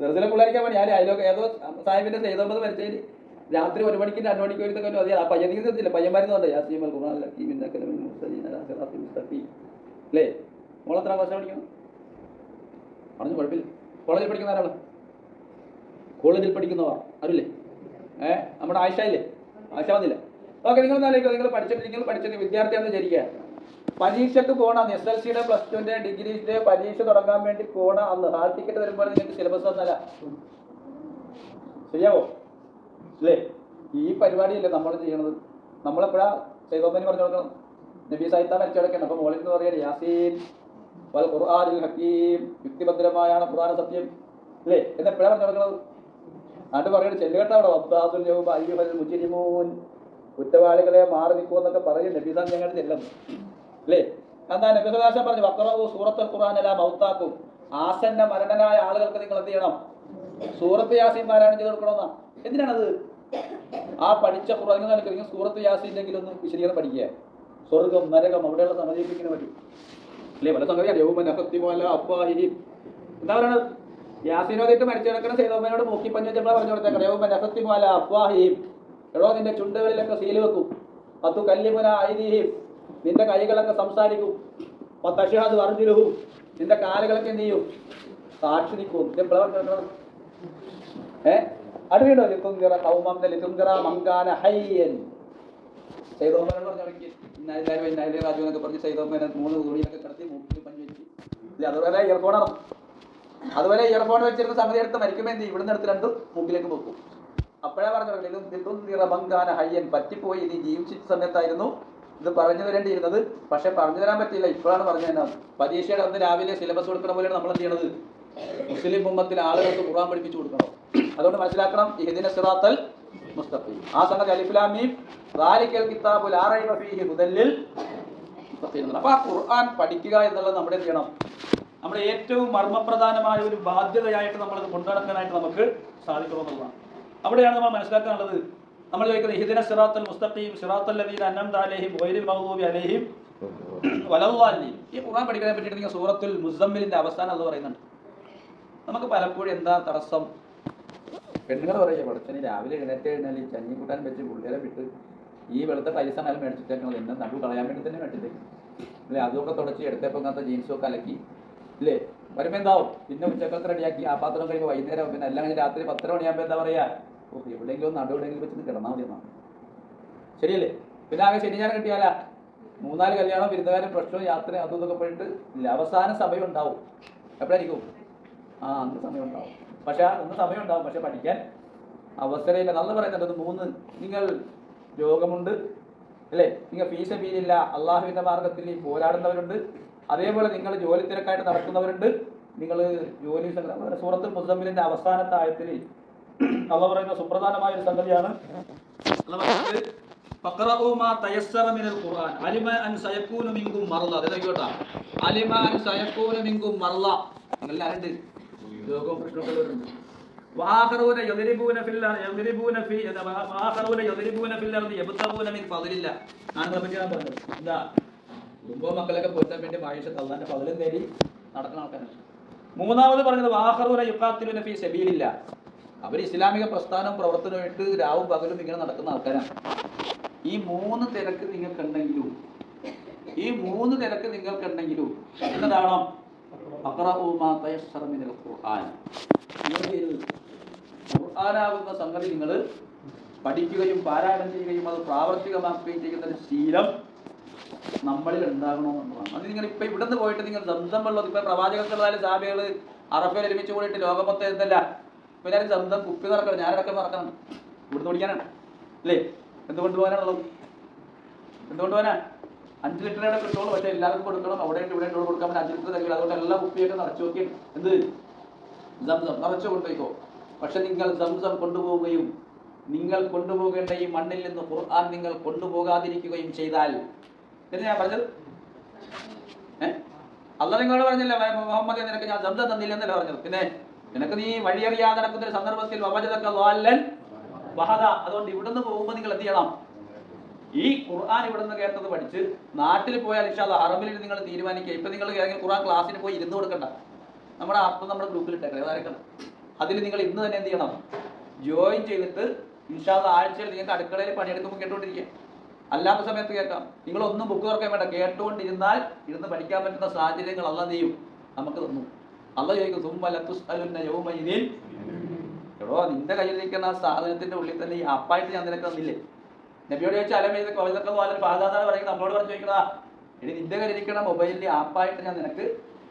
ദർശന പിള്ളേരിക്കാൻ പണി. അതിലൊക്കെ ഏതോ സാഹിബിന്റെ സൈദോമത് മരിച്ചതിന് രാത്രി 1 മണിക്ക് 2 മണിക്ക് വരുന്നൊക്കെ മതി. ആ പയ്യനീക്ക് എത്തില്ല, പയ്യന്മാരെന്ന് പറഞ്ഞാൽ യാസീം അൽ ഖുർആൻ ലക്കീം ഇന്നക ലമിനൽ മുർസലീൻ അലാ സിറാത്തിൻ മുസ്തഖീം. അല്ലേ? മോളെത്ര ക്ലാസ്സിൽ പഠിക്കണം? പറഞ്ഞു കുഴപ്പമില്ല. കോളേജിൽ പഠിക്കുന്ന ആരാണ്? കോളേജിൽ പഠിക്കുന്നവർ അറിയില്ലേ? നമ്മുടെ ആയിഷ ഇല്ലേ? ആയിഷ വന്നില്ല. ഓക്കെ, നിങ്ങൾ നിങ്ങൾ പഠിച്ചിട്ട് വിദ്യാർത്ഥിയാണെന്ന് വിചാരിക്കുക. പരീക്ഷയ്ക്ക് പോകണം, SLCയുടെ +2ന്റെ ഡിഗ്രീന്റെ പരീക്ഷ തുടങ്ങാൻ വേണ്ടി പോകണം. അന്ന് ഹാൾ ടിക്കറ്റ് വരുമ്പോൾ നിങ്ങൾക്ക് സിലബസ് ഒന്നല്ല, ശരിയാവോ? അല്ലേ? ഈ പരിപാടിയല്ലേ നമ്മൾ ചെയ്യണത്. നമ്മളെപ്പോഴാ സൈദോമനി പറഞ്ഞു കൊടുക്കണം, നബി സാഹിത്ത മരിച്ചടക്കണം. അപ്പൊ മോളിൽ നിന്ന് പറയുക യാസീൻ വൽ ഖുർആനിൽ ഹക്കീം, യുക്തിഭദ്രമായാണ് ഖുർആൻ സത്യം, അല്ലേ എന്നെപ്പോഴാണ് പറഞ്ഞു കൊടുക്കുന്നത്? ആണ്ട് പറയണ ചെല്ലുകെട്ട അവിടെ വബ്ദാദുൽ യൗമ അയ്യുഹൽ മുജ്രിമൂൻ, കുറ്റവാളികളെ മാറി നിൽക്കുമെന്നൊക്കെ പറയും നബി സാഹിബ് ഞങ്ങൾ ചെല്ലുന്നു, അല്ലേ? എന്താ നബി സല്ലല്ലാഹു പറഞ്ഞു, വഖറഉ സൂറത്തുൽ ഖുർആൻ അലാ മൗതാക്കും, ആസന്ന മരണനായ ആളുകൾക്ക് നിങ്ങൾ എന്ത് ചെയ്യണം? സൂറത്ത് യാസീൻ പാരായണം ചെയ്ത് കൊടുക്കണമെന്നാ. എന്തിനാണത്? ആ പഠിച്ച ഖുർആൻ നിങ്ങൾ സൂറത്ത് യാസീനെങ്കിലും ഒന്ന് വിശദീകരണം പഠിക്കുക. സ്വർഗം നരകം അവിടെയുള്ള സമചയിപ്പിക്കുന്ന പറ്റും, അല്ലേ? പല സംഗതിയാണ്. എന്താ പറയണത്? യാസീനോദിട്ട് മരിച്ചു കിടക്കുന്ന സൈദോമനോട് മൂക്കി പഞ്ചെപ്പോഴാണ് പറഞ്ഞു കൊടുത്തേക്കണം, യൗമനഖത്തിമു അലാ അഫ്വാഹിഹിം, എടോ നിന്റെ ചുണ്ടുകളിലൊക്കെ സീല് വെക്കും. അതു കല്ലിമുന ഐദിഹിം, നിന്റെ കൈകളൊക്കെ സംസാരിക്കും. തശ്ഹദു അർജുലുഹും, നിന്റെ കാലുകളൊക്കെ എന്ത് ചെയ്യും? സാക്ഷി നിൽക്കും. ഇതെപ്പോഴാണ് പറഞ്ഞു കൊടുക്കണം? അടുവിടോ ലിതുൻദിറ ഖൗമൻ ലിതുൻദിറ മൻ കാന ഹയ്യൻ. സൈദോമനോട് പറഞ്ഞു കൊടുക്കി ഇന്നാലില്ലാഹി വ റാജിഊൻ എന്നൊക്കെ പറഞ്ഞ് സൈദോമനെ 3 തുണിയിലൊക്കെ കിടത്തി മൂക്കിൽ പഞ്ച് വെച്ച്. അതുപോലെ ഇയർഫോണാണ്. അതുപോലെ ഇയർഫോൺ വെച്ചിരുന്ന സംഗതി എടുത്ത് മരിക്കുമ്പോൾ എന്ത് ചെയ്യും? ഇവിടുന്ന് എടുത്ത് 2 മൂക്കിലേക്ക് വെക്കും. അപ്പോഴേ പറഞ്ഞു കൊടുക്കില്ല ഹയ്യൻ, പറ്റിപ്പോയി. ഇത് ജീവിച്ച സമയത്തായിരുന്നു ഇത് പറഞ്ഞു തരേണ്ടിയിരുന്നത്, പക്ഷെ പറഞ്ഞു തരാൻ പറ്റിയില്ല, ഇപ്പോഴാണ് പറഞ്ഞു തരാം. പരീക്ഷയുടെ അന്ന് രാവിലെ സിലബസ് കൊടുക്കുന്ന പോലെയാണ് നമ്മൾ എന്ത് ചെയ്യണത്? മുസ്ലിം ഉമ്മത്തിൽ ആളുകൾക്ക് ഖുർആൻ പഠിപ്പിച്ചു കൊടുക്കണം. അതുകൊണ്ട് മനസ്സിലാക്കണം, ഇഹ്ദിന സിറാത്തൽ മുസ്തഖീം. ആ സംഗതി അലിഫ് ലാം മീം ദാലിക്കൽ കിതാബു ലാ റൈബ ഫീഹി ഹുദൽ ലിൽ മുത്തഖീൻ. അപ്പോൾ ആ ഖുർആൻ പഠിക്കുക എന്നുള്ളത് നമ്മുടെ എന്ത് ചെയ്യണം? നമ്മുടെ ഏറ്റവും മർമ്മപ്രധാനമായ ഒരു ബാധ്യതയായിട്ട് നമ്മളത് കൊണ്ടുനടക്കാനായിട്ട് നമുക്ക് സാധിക്കണമെന്നുള്ളതാണ്. അവിടെയാണ് നമ്മൾ മനസ്സിലാക്കാനുള്ളത്. നമ്മൾ ചോദിക്കുന്നത് ഇഹ്ദിന സിറാത്തൽ മുസ്തഖീം സിറാത്തൽ ലദീന അൻഅംത അലൈഹിം ഗൈറിൽ മഗ്ദൂബി അലൈഹിം വലദ്ദാലിൻ. ഈ ഖുർആൻ പഠിക്കാനെ പറ്റിയിട്ട് നിങ്ങൾ സൂറത്തുൽ മുസമ്മിലിന്റെ അവസാനം അത് പറയുന്നുണ്ട്. നമുക്ക് പലപ്പോഴും എന്താ തടസ്സം? പെണ്ണുങ്ങൾ പറയുക, പഠിച്ചന് രാവിലെ എഴുന്നേറ്റ് ഈ ചഞ്ഞി കൂട്ടാൻ വെച്ച് പുള്ളികളെ വിട്ട് ഈ വെളുത്ത പൈസ മേടിച്ചിട്ടേക്കുന്നത് എന്നെ നടു കളയാൻ വേണ്ടി തന്നെ മേടിച്ചിട്ടേക്കും, അല്ലെ? അതൊക്കെ തുടച്ച് എടുത്തപ്പോൾ അങ്ങനത്തെ ജീൻസൊക്കെ അലക്കി, ഇല്ലേ? വരുമ്പോൾ എന്താവും? പിന്നെ ഉച്ചക്കത്ത് റെഡിയാക്കി ആ പാത്രം കഴിയുമ്പോൾ വൈകുന്നേരം, പിന്നെ എല്ലാം കഴിഞ്ഞ് രാത്രി 10 മണിയാകുമ്പോൾ എന്താ പറയുക? എവിടെയെങ്കിലും നടു എവിടെയെങ്കിലും വെച്ചിട്ട് കിടന്നാൽ മതി എന്നാണ്, ശരിയല്ലേ? പിന്നെ ആകെ ശനി ഞായർ കിട്ടിയാലാ 3-4 കല്യാണം, വിരുന്നുകാരും, പ്രശ്നവും, യാത്ര, അതും ഇതൊക്കെ പോയിട്ട് ഇല്ല. അവസാന സമയം ഉണ്ടാവും. എപ്പോഴായിരിക്കും? അന്ന് സമയം ഉണ്ടാവും. പക്ഷെ അന്ന് സമയം ഉണ്ടാവും, പക്ഷെ പഠിക്കാൻ അവസരമില്ല. നല്ല പറയുന്നുണ്ട് 3. നിങ്ങൾ രോഗമുണ്ട്, അല്ലേ? നിങ്ങൾ ഫീസ് ഫീലില്ല, അള്ളാഹുവിൻ്റെ മാർഗത്തിൽ പോരാടുന്നവരുണ്ട്, അതേപോലെ നിങ്ങൾ ജോലി തിരക്കായിട്ട് നടക്കുന്നവരുണ്ട്, നിങ്ങൾ ജോലി സൂറത്തുൽ മുസമ്മിലിന്റെ അവസാനത്തെ ആയത്തിൽ അള്ളാഹു പറയുന്ന സുപ്രധാനമായ ഒരു സംഗതിയാണ്. ഫഖറഉ മാ തയസ്സറ മിനൽ ഖുർആൻ അലിമ അൻ സയകൂനു മിൻകും മർള. അതെയ്യോട്ടാ, അലിമ അൻ സയകൂനു മിൻകും മർള. നിങ്ങൾ ആരുണ്ട്? രോഗവും പ്രശ്നമുള്ളവരുണ്ട്. വആഖറൂന യദ്രിബൂന ഫിൽ അർദി യബ്തഗൂന മിൻ ഫളില്ല. ആണുങ്ങളെ പറ്റിയാണ് പറഞ്ഞത്. എന്താ? കുടുംബവും മക്കളൊക്കെ പോറ്റാൻ വേണ്ടി മായിഷത്ത് അല്ലാഹുവിന്റെ ഫളിലും തേടി നടക്കുന്ന ആൾക്കാരാണ്. 3ാമത് പറഞ്ഞത് വആഖറൂന യുഖാത്തിലൂന ഫീ സബീലില്ല. അവർ ഇസ്ലാമിക പ്രസ്ഥാനം പ്രവർത്തനമായിട്ട് രാവും പകലും ഇങ്ങനെ നടക്കുന്ന ആൾക്കാരാണ്. ഈ 3 തിരക്ക് നിങ്ങൾക്കുണ്ടെങ്കിലും എന്നതാണോ? ഫഖറഉ മാ തയസ്സറ മിനൽ ഖുർആൻ. ഖുർആനാകുന്ന സംഗതി നിങ്ങൾ പഠിക്കുകയും പാരായണം ചെയ്യുകയും അത് പ്രാവർത്തികമാക്കുകയും ചെയ്യുന്ന ഒരു ശീലം നമ്മളിൽ ഉണ്ടാകണമെന്നുള്ളതാണ്. അത് നിങ്ങൾ ഇപ്പം ഇവിടുന്ന് പോയിട്ട് നിങ്ങൾ സംസം വെള്ളം, ഇപ്പം പ്രവാചകങ്ങളായ സാബികൾ അറഫയിൽ ഒരുമിച്ച് കൂടിയിട്ട് ലോകമൊത്തം എന്തല്ല, പിന്നെ സംസം കുപ്പി നടക്കണം, ഞാനടക്കം നടക്കണം, ഇവിടുന്ന് ഓടിക്കാനാണ്, അല്ലേ? എന്തുകൊണ്ട് പോകാനാണുള്ളത്? എന്തുകൊണ്ട് പോകാനാ? 5 ലിറ്ററേടെ കിട്ടുള്ളൂ, പക്ഷേ എല്ലാവർക്കും കൊടുക്കണം. അവിടെ ഇവിടെ കൊടുക്കാൻ 5 ലിറ്റർ തരില്ല. അതുകൊണ്ട് എല്ലാ കുപ്പിയൊക്കെ നിറച്ചു നോക്കി എന്ത് സംസം നിറച്ചു കൊണ്ടുപോയിക്കോ. പക്ഷെ നിങ്ങൾ സംസം കൊണ്ടുപോവുകയും നിങ്ങൾ കൊണ്ടുപോകേണ്ട ഈ മണ്ണിൽ നിന്ന് ഖുർആൻ നിങ്ങൾ കൊണ്ടുപോകാതിരിക്കുകയും ചെയ്താൽ, എന്ന് ഞാൻ പറഞ്ഞത്, അള്ളാഹ് നിങ്ങളോട് പറഞ്ഞില്ല മുഹമ്മദ് നിനക്ക് ഞാൻ സംസം തന്നില്ല എന്നല്ല പറഞ്ഞത്. പിന്നെ നിനക്ക് നീ വഴിയറിയാതെ നടക്കുന്ന ഒരു സന്ദർഭത്തിൽ അതുകൊണ്ട് ഇവിടുന്ന് പോകുമ്പോൾ നിങ്ങൾ എന്ത് ചെയ്യണം? ഈ ഖുർആൻ ഇവിടുന്ന് കേട്ടത് പഠിച്ച് നാട്ടിൽ പോയാൽ ഇൻഷാ അല്ലാഹ് ഹറമിൽ നിങ്ങൾ തീരുമാനിക്കുക. ഇപ്പം നിങ്ങൾ ഖുർആൻ ക്ലാസ്സിന് പോയി ഇരുന്ന് കൊടുക്കണ്ട. നമ്മുടെ ഗ്രൂപ്പിൽ ഇട്ടേക്കാം, അതിൽ നിങ്ങൾ ഇന്ന് തന്നെ എന്ത് ചെയ്യണം? ജോയിൻ ചെയ്തിട്ട് ഇൻഷാ അല്ലാഹ് ആഴ്ചയിൽ നിങ്ങൾക്ക് അടുക്കളയിൽ പണിയെടുക്കുമ്പോൾ കേട്ടുകൊണ്ടിരിക്കുക. അല്ലാത്ത സമയത്ത് കേൾക്കാം. നിങ്ങളൊന്നും ബുക്ക് തുറക്കാൻ വേണ്ട, കേട്ടുകൊണ്ടിരുന്നാൽ ഇരുന്ന് പഠിക്കാൻ പറ്റുന്ന സാഹചര്യങ്ങൾ അല്ലാഹ് ചെയ്യും, നമുക്ക് തന്നു. അല്ലാഹ് ചോദിക്കും സുമ്മ ലതുസ്അലുന്ന യൗമഇദിൻ, എടോ നിന്റെ കയ്യിലിരിക്കുന്ന ആ സാധനത്തിന്റെ ഉള്ളിൽ തന്നെ ഈ ആപ്പായിട്ട് ഞാൻ നിനക്ക് തന്നില്ലേ? നബിയോട് ചോദിച്ചാൽ അലമേത് കവിതക്ക പോലെ ഫാദാന്നാണ് പറയുന്നത്. നമ്മളോട് പറഞ്ഞു ചോദിക്കണ എടി നിന്റെ കയ്യിലിരിക്കുന്ന മൊബൈലിന്റെ ആപ്പായിട്ട് ഞാൻ നിനക്ക്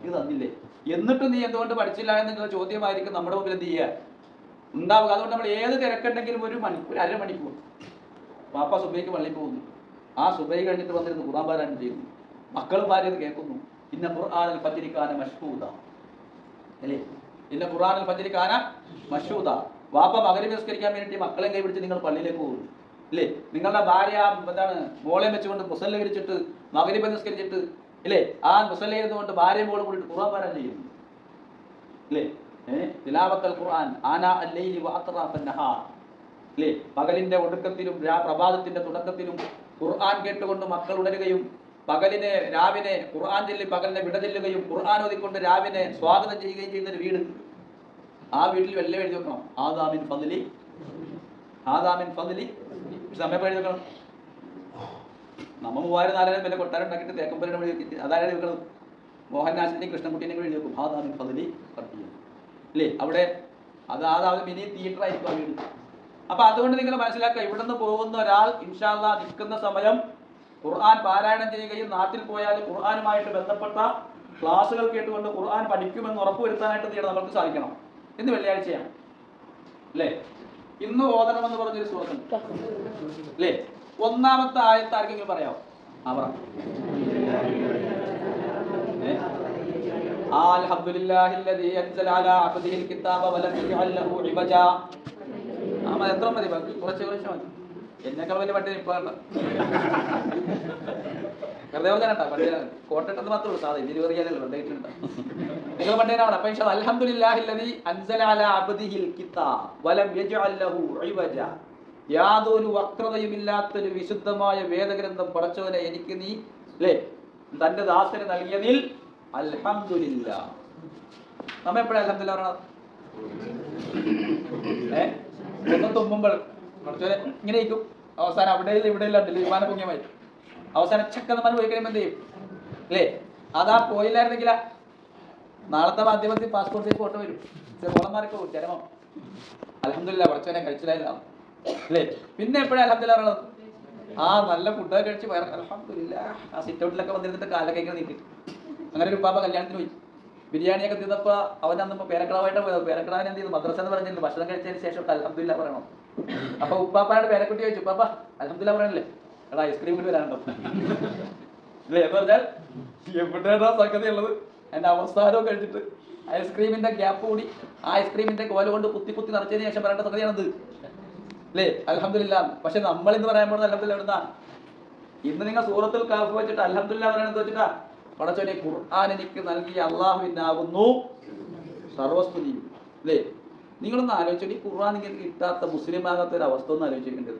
ഇത് തന്നില്ലേ, എന്നിട്ടും നീ എന്തുകൊണ്ട് പഠിച്ചില്ല എന്നുള്ള ചോദ്യമായിരിക്കും നമ്മുടെ മുമ്പിൽ എന്ത് ചെയ്യുക ഉണ്ടാവുക. അതുകൊണ്ട് നമ്മൾ ഏത് തിരക്കുണ്ടെങ്കിലും ഒരു മണിക്കൂർ അരമണിക്കൂർ പാപ്പ സുബൈക്ക് പള്ളിയിൽ പോകുന്നു, ആ സുബൈ കഴിഞ്ഞിട്ട് വന്നിരുന്ന് ഖുർആൻ പാരായണം ചെയ്യുന്നു, മക്കളും ഭാര്യ കേൾക്കുന്നു. ഇന്ന ഖുർആനിൽ ഫജ്രിക്കാന മശ്ഹൂദ അല്ലേ, ഇന്ന ഖുർആനിൽ ഫജ്രിക്കാന മശ്ഹൂദ. വാപ്പ മഗ്‌രിബ് നിസ്കരിക്കാൻ വേണ്ടി മക്കളെ കൈ പിടിച്ച് നിങ്ങൾ പള്ളിയിലേക്ക് പോകുന്നു ഇല്ലേ? നിങ്ങളുടെ ഭാര്യ എന്താണ് മോളെ വെച്ചുകൊണ്ട് മുസല്ല വിരിച്ചിട്ട് മഗ്‌രിബ് നിസ്കരിച്ചിട്ട് ഇല്ലേ ആ മുസല്ല ഇരുന്നുകൊണ്ട് ഭാര്യ മോളും കൂടിയിട്ട് ഖുർആൻ പാരായണം ചെയ്യുന്നു ഇല്ലേ? തിലാവത്തുൽ ഖുർആൻ ആനാ അൽ-ലൈലി വഅത്റാഫൻ നഹാർ ഇല്ലേ? പകലിന്റെ ഒടുക്കത്തിലും പ്രഭാതത്തിന്റെ തുടക്കത്തിലും ഖുർആൻ കേട്ടുകൊണ്ട് മക്കൾ ഉണരുകയും പകലിനെ രാവിലെ ഖുർആൻ ചൊല്ലി പകലിനെ വിട ചെല്ലുകയും ഖുർആൻ ഓതിക്കൊണ്ട് രാവിലെ സ്വാഗതം ചെയ്യുകയും ചെയ്യുന്ന ഒരു വീട്. ആ വീട്ടിൽ വെള്ളം എഴുതി വെക്കണം, ആദാമിൻ ഫദ്ലി, ആദാമിൻ ഫദ്ലി സമയം എഴുതി വെക്കണം. നമ്മ 3000-4000 വില കൊട്ടാരം ഉണ്ടാക്കിയിട്ട് തേക്കമ്പലം എഴുതി വെച്ചിട്ട് അതായത് വെക്കണം. മോഹൻദാസിന്റെയും കൃഷ്ണൻകുട്ടീനെയും എഴുതി വെക്കും ആദാമിൻ ഫദ്ലി അല്ലേ? അവിടെ അതായത് മിനി തിയേറ്റർ ആയിരിക്കും ആ വീട്. അപ്പൊ അതുകൊണ്ട് നിങ്ങൾ മനസ്സിലാക്കുക, ഇവിടുന്ന് പോകുന്ന ഒരാൾ ഇൻഷാ അല്ലാഹ് നിൽക്കുന്ന സമയം ഖുർആൻ പാരായണം ചെയ്യുകയും നാട്ടിൽ പോയാൽ ഖുർആനുമായിട്ട് ബന്ധപ്പെട്ട ക്ലാസ്സുകൾ കേട്ടുകൊണ്ട് ഖുർആൻ പഠിക്കുമെന്ന് ഉറപ്പുവരുത്താനായിട്ട് ചെയ്യണം, നമുക്ക് സാധിക്കണം. ഇന്ന് വെള്ളിയാഴ്ചയാണ് അല്ലേ? ഇന്ന് ഓതണമെന്ന് പറഞ്ഞൊരു സൂറത്തുണ്ട് അല്ലേ? ഒന്നാമത്തെ ആയത്ത് ആർക്കെങ്കിലും പറയാമോ? പറ. അൽഹംദുലില്ലാഹില്ലദീ അൻസല അലാ അബ്ദിഹിൽ കിതാബ വലം യജ്അൽ ലഹു ഇവജാ. എത്ര മതി? കുറച്ച് മതി. എന്നേക്കാൾ വലിയ പട്ടിണി ഇപ്പൊ വെറുതെ പറഞ്ഞാ പണ്ടേ കോട്ടിട്ടെന്ന് മാത്രമേ ഉള്ളൂ. സാധനം ഇതിൽ അറിയാലല്ലോ വെറുതെ. നിങ്ങൾ പണ്ടേനാണ്. അപ്പൊ ഇൻഷാ അല്ലാഹ് അൽഹംദുലില്ലാഹില്ലദീ അൻസല അലാ അബ്ദിഹിൽ കിതാബ വലം യജ്അൽ ലഹു ഇവജാ. യാതൊരു വക്രതയുമില്ലാത്തൊരു വിശുദ്ധമായ വേദഗ്രന്ഥം പടച്ചവനെ എനിക്ക് നീ അല്ലേ തന്റെ ദാസന് നൽകിയതിൽ അൽഹംദുലില്ലാ. നമ്മ എപ്പോഴാണ് അൽഹംദുലില്ലാ പറയണത്? ഒന്ന് തുമ്മുമ്പോൾ കുറച്ചവരെ ഇങ്ങനെ ഇരിക്കും, അവസാനം അവിടെ ഇവിടെ ഉണ്ടല്ലോ വിമാനം പൊങ്ങിയമായി, അവസാനം ചക്കെന്ന് പോയി കഴിയുമ്പോൾ എന്ത് ചെയ്യും അല്ലേ? അതാ പോയില്ലായിരുന്നെങ്കില നാളത്തെ മാധ്യമത്തിൽ പാസ്പോർട്ട് സൈസ് ഫോട്ടോ വരും, ഓളന്മാരൊക്കെ പോകും ചരമം. അൽഹംദുലില്ലാ കുറച്ചവനെ കഴിച്ചില്ല അല്ലേ? പിന്നെ എപ്പോഴാണ് അൽഹംദുലില്ലാ പറയണത്? നല്ല ഫുഡൊക്കെ കഴിച്ച് വയറ് അൽഹംദുലില്ലാ. ആ സിറ്റ് ഔട്ടിലൊക്കെ വന്നിരുന്നിട്ട് കാലൊക്കെ ഇങ്ങനെ നീട്ടി. അങ്ങനെ ഒരു ഉപ്പാപ്പ കല്യാണത്തിന് പോയി, ബിരിയാണിയൊക്കെ തിന്നപ്പോൾ അവനന്ന് പേരക്കിടാവായിട്ട് പോയത്. പേരക്കിടാവിന് എന്ത് ചെയ്തു? മദ്രസ എന്ന് പറഞ്ഞില്ല, ഭക്ഷണം കഴിച്ചതിന് ശേഷം അൽഹംദുലില്ലാ പറയണം. അപ്പൊ ഉപ്പാപ്പായുടെ പേരക്കുട്ടി ചോദിച്ചു, ഉപ്പാപ്പ അൽഹംദുലില്ലാ പറയണല്ലേ? എടാ ഐസ്ക്രീം കൂടി വരാനുണ്ടോ അല്ലേ എന്ന് പറഞ്ഞാൽ എവിടെയാണോ സംഗതി ഉള്ളത്? എൻ്റെ അവസാനവും കഴിച്ചിട്ട് ഐസ്ക്രീമിന്റെ ഗ്യാപ്പ് കൂടി ആ ഐസ്ക്രീമിന്റെ കോല കൊണ്ട് കുത്തി കുത്തി നിറച്ചതിന് ശേഷം പറയേണ്ട സംഗതിയാണത് അല്ലേ? അൽഹംദുലില്ലാ. പക്ഷെ നമ്മൾ ഇന്ന് പറയാൻ പോകുന്നത് അൽഹംദുലില്ലാ എവിടുന്നാ? ഇന്ന് നിങ്ങൾ സൂറത്തുൽ കഹ്ഫ് വെച്ചിട്ട് അൽഹംദുലില്ലാ പറയണെന്ന് വെച്ചിട്ടാ പടച്ചോനെ ഖുർആൻ എനിക്ക് നൽകിയ അള്ളാഹുവിനാകുന്നു സർവസ്തുതിയും അല്ലേ? നിങ്ങളൊന്ന് ആലോചിച്ചു, ഈ ഖുർആൻ ഇങ്ങനെ കിട്ടാത്ത മുസ്ലിം ആകാത്ത ഒരു അവസ്ഥ ഒന്ന് ആലോചിക്കേണ്ടത്.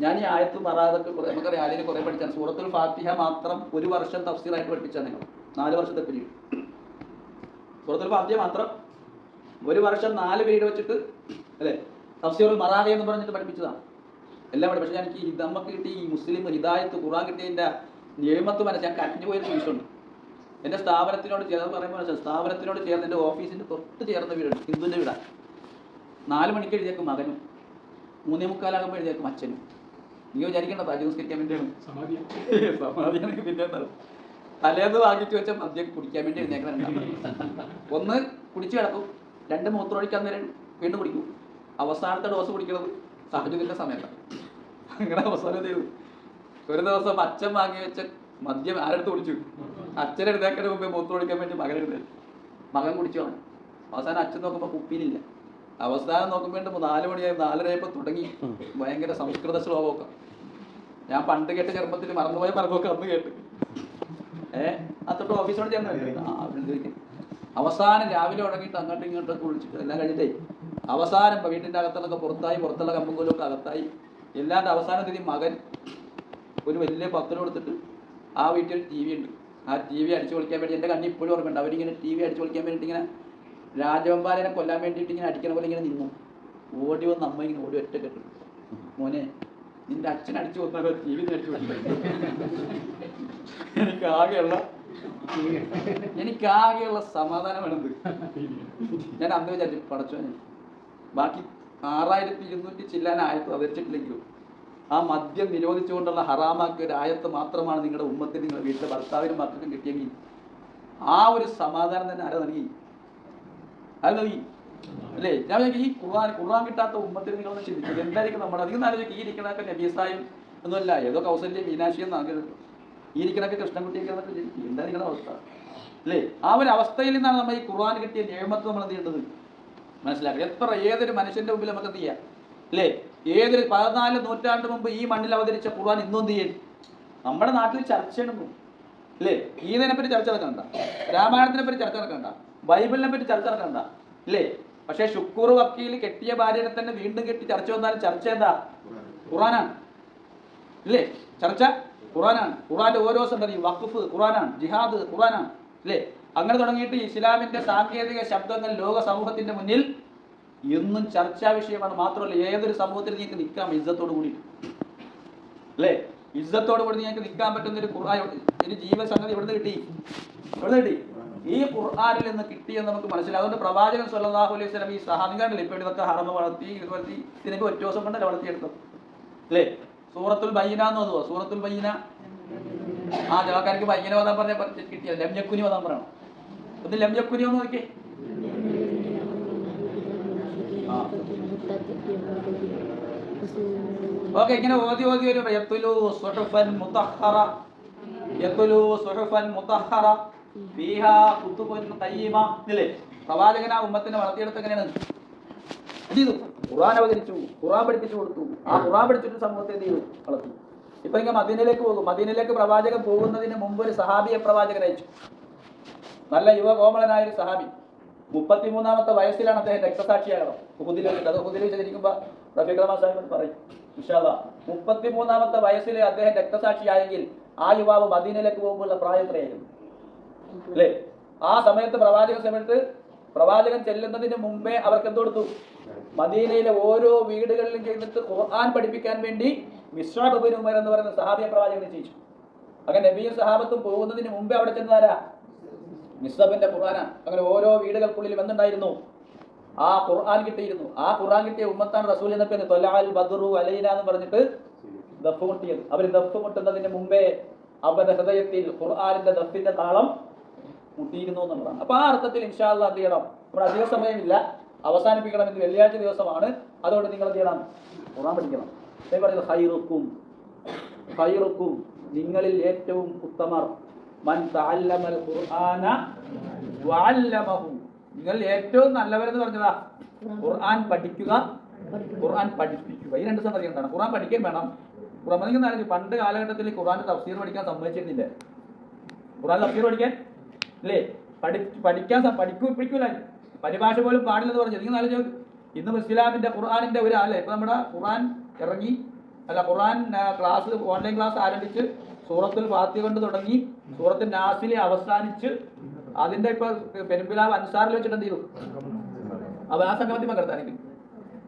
ഞാൻ ഈ ആയത്ത് മറാതൊക്കെ നമുക്കറിയാം, ആലിനെ കുറെ പഠിച്ചാണ്. സൂറത്തുൽ ഫാത്തിഹ മാത്രം 1 വർഷം തഫ്സീറായിട്ട് പഠിപ്പിച്ചാണ് നിങ്ങൾ. 4 വർഷത്തെ പീരീഡ്. സൂറത്തുൽ ഫാത്തിഹ മാത്രം 1 വർഷം 4 പീരീഡ് വെച്ചിട്ട് അല്ലേ തഫ്സീറുൽ മറാദി എന്ന് പറഞ്ഞിട്ട് പഠിപ്പിച്ചതാണ് എല്ലാം പഠി. പക്ഷേ എനിക്ക് നമുക്ക് കിട്ടി ഈ മുസ്ലിം ഹിദായത്ത് ഖുർആൻ കിട്ടിയതിൻ്റെ നിയമത്ത് മനസ്സിൽ ഞാൻ കരഞ്ഞു പോയൊരു നിമിഷമുണ്ട്. എൻ്റെ സ്ഥാപനത്തിനോട് ചേർന്ന് പറയുമ്പോൾ സ്ഥാപനത്തിനോട് ചേർന്ന് എൻ്റെ ഓഫീസിൻ്റെ തൊട്ട് ചേർന്ന വീടാണ്, ഹിന്ദുവിൻ്റെ വീടാണ്. 4 മണിക്ക് എഴുതിയേക്കും മകനും, 3:45 എഴുതിയേക്കും അച്ഛനും. നീ വിചാരിക്കേണ്ട താജ് നിസ്കരിക്കാൻ വേണ്ടിയാണ്, സമാധിയാണെങ്കിൽ പിന്നെ തലേന്ന് വാങ്ങിച്ചു വെച്ച മദ്യം കുടിക്കാൻ വേണ്ടി എഴുന്നേക്കണം. ഒന്ന് കുടിച്ചു കിടക്കും, 2 മൂത്രമൊഴിക്കാൻ നേരം വീണ്ടും കുടിക്കും. അവസാനത്തെ ഡോസ് കുടിക്കുന്നത് സാഹചര്യത്തിൻ്റെ സമയത്താണ്. അങ്ങനെ അവസാനം ചെയ്തു. ഒരു ദിവസം അച്ഛൻ വാങ്ങി വെച്ച മദ്യം ആരെടുത്ത് കുടിച്ചു? അച്ഛനെ എഴുന്നേക്കാൻ മുമ്പേ മൂത്രം ഒഴിക്കാൻ വേണ്ടി മകൻ എഴുന്നേൽ, മകൻ കുടിച്ചോണം. അവസാനം അച്ഛൻ നോക്കുമ്പോൾ കുപ്പിയിലില്ല. അവസാനം നോക്കുമ്പോൾ 4 മണിയായി 4:30 തുടങ്ങി ഭയങ്കര സംസ്കൃത ശ്ലോകമൊക്കെ. ഞാൻ പണ്ട് കേട്ട ചെറുപ്പത്തിൽ മറന്നുപോയ പറഞ്ഞൊക്കെ അന്ന് കേട്ട് അത്തോട്ട് ഓഫീസോട് ചേർന്ന് അവസാനം രാവിലെ ഉടങ്ങിയിട്ട് അങ്ങോട്ടും ഇങ്ങോട്ടൊക്കെ വിളിച്ചിട്ട് എല്ലാം കഴിഞ്ഞിട്ടേ അവസാനം വീട്ടിൻ്റെ അകത്തുള്ളൊക്കെ പുറത്തായി, പുറത്തുള്ള കമ്പുകൊല്ലൊക്കെ അകത്തായി. എല്ലാൻ്റെ അവസാനം തിരി മകൻ ഒരു വലിയ പത്രം കൊടുത്തിട്ട് ആ വീട്ടിൽ TV ഉണ്ട്, ആ TV അടിച്ചു പൊളിക്കാൻ വേണ്ടി എൻ്റെ കണ്ണി ഇപ്പോഴും ഓർമ്മയുണ്ട്. അവരിങ്ങനെ TV അടിച്ചു പൊളിക്കാൻ വേണ്ടിയിട്ട് ഇങ്ങനെ രാജവമ്പാലനെ കൊല്ലാൻ വേണ്ടിയിട്ട് ഇങ്ങനെ അടിക്കണ പോലെ ഇങ്ങനെ നിന്നു. ഓടി വന്ന് അമ്മ ഇങ്ങനെ ഓടി ഒറ്റ കെട്ടു, മോനെ നിന്റെ അച്ഛൻ അടിച്ചു കൊന്നോ ടി വി അടിച്ചു കൊടുത്തു. എനിക്കാകെയുള്ള സമാധാനം വേണത്. ഞാൻ അന്ന് വിചാരിച്ചു പടച്ചോനെ ബാക്കി 6200 ചില്ലാൻ ആയത്ത് അവതരിച്ചിട്ടില്ലെങ്കിലും ആ മദ്യം നിരോധിച്ചുകൊണ്ടുള്ള ഹറാമാക്കിയ ഒരു ആയത്ത് മാത്രമാണ് നിങ്ങളുടെ ഉമ്മത്തിന് നിങ്ങളുടെ വീട്ടിലെ ഭർത്താവിനും മക്കൾക്കും കിട്ടിയെങ്കിൽ ആ ഒരു സമാധാനം തന്നെ ആരാ നൽകി? അത് നൽകി അല്ലേ? ഞാൻ ഈ ഖുർആൻ കിട്ടാത്ത ഉമ്മത്തിന് നിങ്ങളൊന്ന് ചിന്തിച്ചത് എന്തായിരിക്കും നമ്മുടെ അധികം ആലോചിക്കും. ഈ ഇരിക്കണൊക്കെ നബീസായും ഒന്നുമല്ല, ഏതോ കൗസല്യ മീനാക്ഷിയും നാഗരും ഈ ഇരിക്കണൊക്കെ കൃഷ്ണൻകുട്ടിയൊക്കെ എന്താ നിങ്ങളുടെ അവസ്ഥ അല്ലേ? ആ ഒരു അവസ്ഥയിൽ നിന്നാണ് നമ്മൾ ഈ ഖുർആൻ കിട്ടിയ നിയമത്ത് നമ്മൾ എന്ത് ചെയ്യേണ്ടത് മനസ്സിലാക്കുക. ഏതൊരു മനുഷ്യന്റെ മുമ്പിൽ നമുക്ക് എന്ത് ചെയ്യാം അല്ലേ? ഏതൊരു 14 നൂറ്റാണ്ട് മുമ്പ് ഈ മണ്ണിൽ അവതരിച്ച ഖുർആൻ ഇന്നും എന്ത് ചെയ്യും? നമ്മുടെ നാട്ടിൽ ചർച്ച ചെയ്യണം അല്ലേ? ഈദിനെ പറ്റി ചർച്ച നടക്കണ്ട, രാമായണത്തിനെ പറ്റി ചർച്ച നടക്കണ്ട, ബൈബിളിനെ പറ്റി ചർച്ച നടക്കണ്ട അല്ലേ? പക്ഷേ ഷുക്കൂർ വക്കീൽ കെട്ടിയ ഭാര്യനെ തന്നെ വീണ്ടും കെട്ടി ചർച്ച വന്നാലും ചർച്ച എന്താ? ഖുർആനാണ് അല്ലേ? ചർച്ച ഖുർആനാണ്. ഖുർആന്റെ ഓരോ സംഗതി വഖഫ് ഖുർആനാണ്, ജിഹാദ് ഖുർആനാണ് അല്ലേ? അങ്ങനെ തുടങ്ങിയിട്ട് ഇസ്ലാമിന്റെ സാങ്കേതിക ശബ്ദങ്ങൾ ലോക സമൂഹത്തിന്റെ മുന്നിൽ എന്നും ചർച്ചാ വിഷയമാണ്. മാത്രമല്ല ഏതൊരു സമൂഹത്തിൽ നിങ്ങൾക്ക് നിൽക്കാം ഇസ്സത്തോട് കൂടി അല്ലേ? ഇസ്സത്തോട് കൂടി നിങ്ങൾക്ക് നിൽക്കാൻ പറ്റുന്ന ഒരു ഖുർആൻ, ഒരു ജീവസംഗതി എവിടുന്ന് കിട്ടി? ഈ ഖുർആനിൽ നിന്ന് കിട്ടിയെന്ന് നമുക്ക് മനസ്സിലാവും. അതുകൊണ്ട് പ്രവാചകൻ സ്വല്ലല്ലാഹു അലൈഹി വസല്ലം ഈ സഹാബികളിൽ ഇപ്പോൾ ഇതൊക്കെ ഹറമ വളർത്തി ഇതിനൊക്കെ 1 ദിവസം കൊണ്ടല്ലേ വളർത്തിയെടുത്തു അല്ലേ? സൂറത്തുൽ ബയ്യിന എന്ന് ഓതുവോ? സൂറത്തുൽ ബയ്യിന ആ ജവാക്കാർക്ക് ബയ്യിന ഓതാൻ പറഞ്ഞ കിട്ടിയത് ലംയക്കുനി ഓതാൻ പറയണം. ഒന്ന് ലംയക്കുനി ഒന്ന് നോക്കിയേ. ഓക്കെ, ഇങ്ങനെ ഓതി വരുമ്പോ യത്ലു സുഹുഫൻ മുതഹ്ഹറ, യത്ലു സുഹുഫൻ മുതഹ്ഹറ ഫീഹാ കുതുബുൻ ഖയ്യിമ ഇല്ലേ? പ്രവാചകൻ ആ ഉമ്മത്തിനെ വളർത്തിയെടുത്ത് എങ്ങനെയാണ് ചെയ്തു? ഖുർആൻ അവതരിച്ചു, ഖുർആൻ പഠിപ്പിച്ചു കൊടുത്തു. ആ ഖുർആൻ പഠിച്ചിട്ട് സമൂഹത്തെ എന്ത് ചെയ്തു? വളർത്തി. ഇപ്പൊ ഇങ്ങനെ മദീനയിലേക്ക് പോകും. മദീനയിലേക്ക് പ്രവാചകൻ പോകുന്നതിന് മുമ്പ് ഒരു സഹാബിയെ പ്രവാചകൻ അയച്ചു. നല്ല യുവകോമളനായ ഒരു സഹാബി. 33-ാമത്തെ വയസ്സിലാണ് അദ്ദേഹം രക്തസാക്ഷിയാകണം. ഉഹുദിൽ വെച്ചിട്ട്. അത് ഉഹുദിൽ വെച്ചിരിക്കുമ്പോൾ റഫീഖ് റഹ്മാൻ സാഹിബ് പറയും ഇൻഷാ അല്ലാഹ് 33-ാമത്തെ വയസ്സിൽ അദ്ദേഹം രക്തസാക്ഷിയായെങ്കിൽ ആ യുവാവ് മദീനയിലേക്ക് പോകുമ്പോഴുള്ള പ്രായം എത്രയായിരുന്നു അല്ലേ? ആ സമയത്ത് പ്രവാചകൻ ചെല്ലുന്നതിന് മുമ്പേ അവർക്ക് എന്ത് കൊടുത്തു? മദീനയിലെ ഓരോ വീടുകളിലും ചെന്നിട്ട് ഖുർആൻ പഠിപ്പിക്കാൻ വേണ്ടി മിസ്അബ് ഇബ്നു ഉമർ എന്ന് പറയുന്ന സഹാബിയെ പ്രവാചകൻ നിശ്ചയിച്ചു. അങ്ങനെ നബിയും സഹാബത്തും പോകുന്നതിന് മുമ്പേ അവിടെ ചെന്നതാരാ? മിസ്അബിന്റെ ഖുർആനാണ്. അങ്ങനെ ഓരോ വീടുകൾക്കുള്ളിൽ എന്തുണ്ടായിരുന്നു? ആ ഖുർആൻ കിട്ടിയിരുന്നു. ആ ഖുർആൻ കിട്ടിയ ഉമ്മത്താണ് റസൂൽ എന്ന പേര് തൊലഅൽ ബദ്റു അലൈന എന്ന് പറഞ്ഞിട്ട് ദഫ് മുട്ടിയത്. അവർ ദഫ് മുട്ടുന്നതിന് മുമ്പേ അവരുടെ ഹൃദയത്തിൽ ഖുർആനിന്റെ ദഫിന്റെ താളം മുട്ടിയിരുന്നു എന്നുള്ളതാണ്. അപ്പൊ ആ അർത്ഥത്തിൽ ഇൻഷാ അല്ലാഹ് എന്ത് ചെയ്യണം? നമ്മുടെ അധിക സമയമില്ല, അവസാനിപ്പിക്കണം. ഇന്ന് വെള്ളിയാഴ്ച ദിവസമാണ്. അതുകൊണ്ട് നിങ്ങൾ എന്ത് ചെയ്യണം? ഖുർആൻ പഠിക്കണം. പറയുന്നത് ഖൈറുക്കും നിങ്ങളിൽ ഏറ്റവും ഉത്തമർ മൻ തഅല്ലമൽ ഖുർആന വഅല്ലമഹു, നിങ്ങൾ ഏറ്റവും നല്ലവരെന്ന് പറഞ്ഞതാ ഖുർആൻ പഠിക്കുക, ഖുർആൻ പഠിപ്പിക്കുക. ഈ 2 സംഗതി എന്താണ്? ഖുർആൻ പഠിക്കാൻ വേണം. ഖുർആൻ പണ്ട് കാലഘട്ടത്തിൽ ഖുർആന്റെ തഫ്സീർ പഠിക്കാൻ സമ്മതിച്ചിരുന്നില്ല. ഖുർആൻ തഫ്സീർ പഠിക്കാൻ അല്ലേ? പഠിക്കൂല, പരിഭാഷ പോലും പാടില്ലെന്ന് പറഞ്ഞു. നിങ്ങൾ ആലോചിച്ച് ഇന്ന് ഇസ്ലാമിന്റെ ഖുർആനിന്റെ ഒരു അല്ലേ? ഇപ്പൊ നമ്മുടെ ഖുർആൻ ഇറങ്ങി ഖുർആൻ ക്ലാസ്, ഓൺലൈൻ ക്ലാസ് ആരംഭിച്ച് സൂറത്തുൽ ഫാത്തിഹ കൊണ്ട് തുടങ്ങി സൂറത്തുൽ നാസിൽ അവസാനിച്ച് അതിന്റെ ഇപ്പൊ പെരുമ്പിലാവ് അൻസാറിൽ വെച്ചിട്ട് എന്ത് ചെയ്തു? ആ സംഗമത്തിൽ പങ്കെടുത്തായിരിക്കും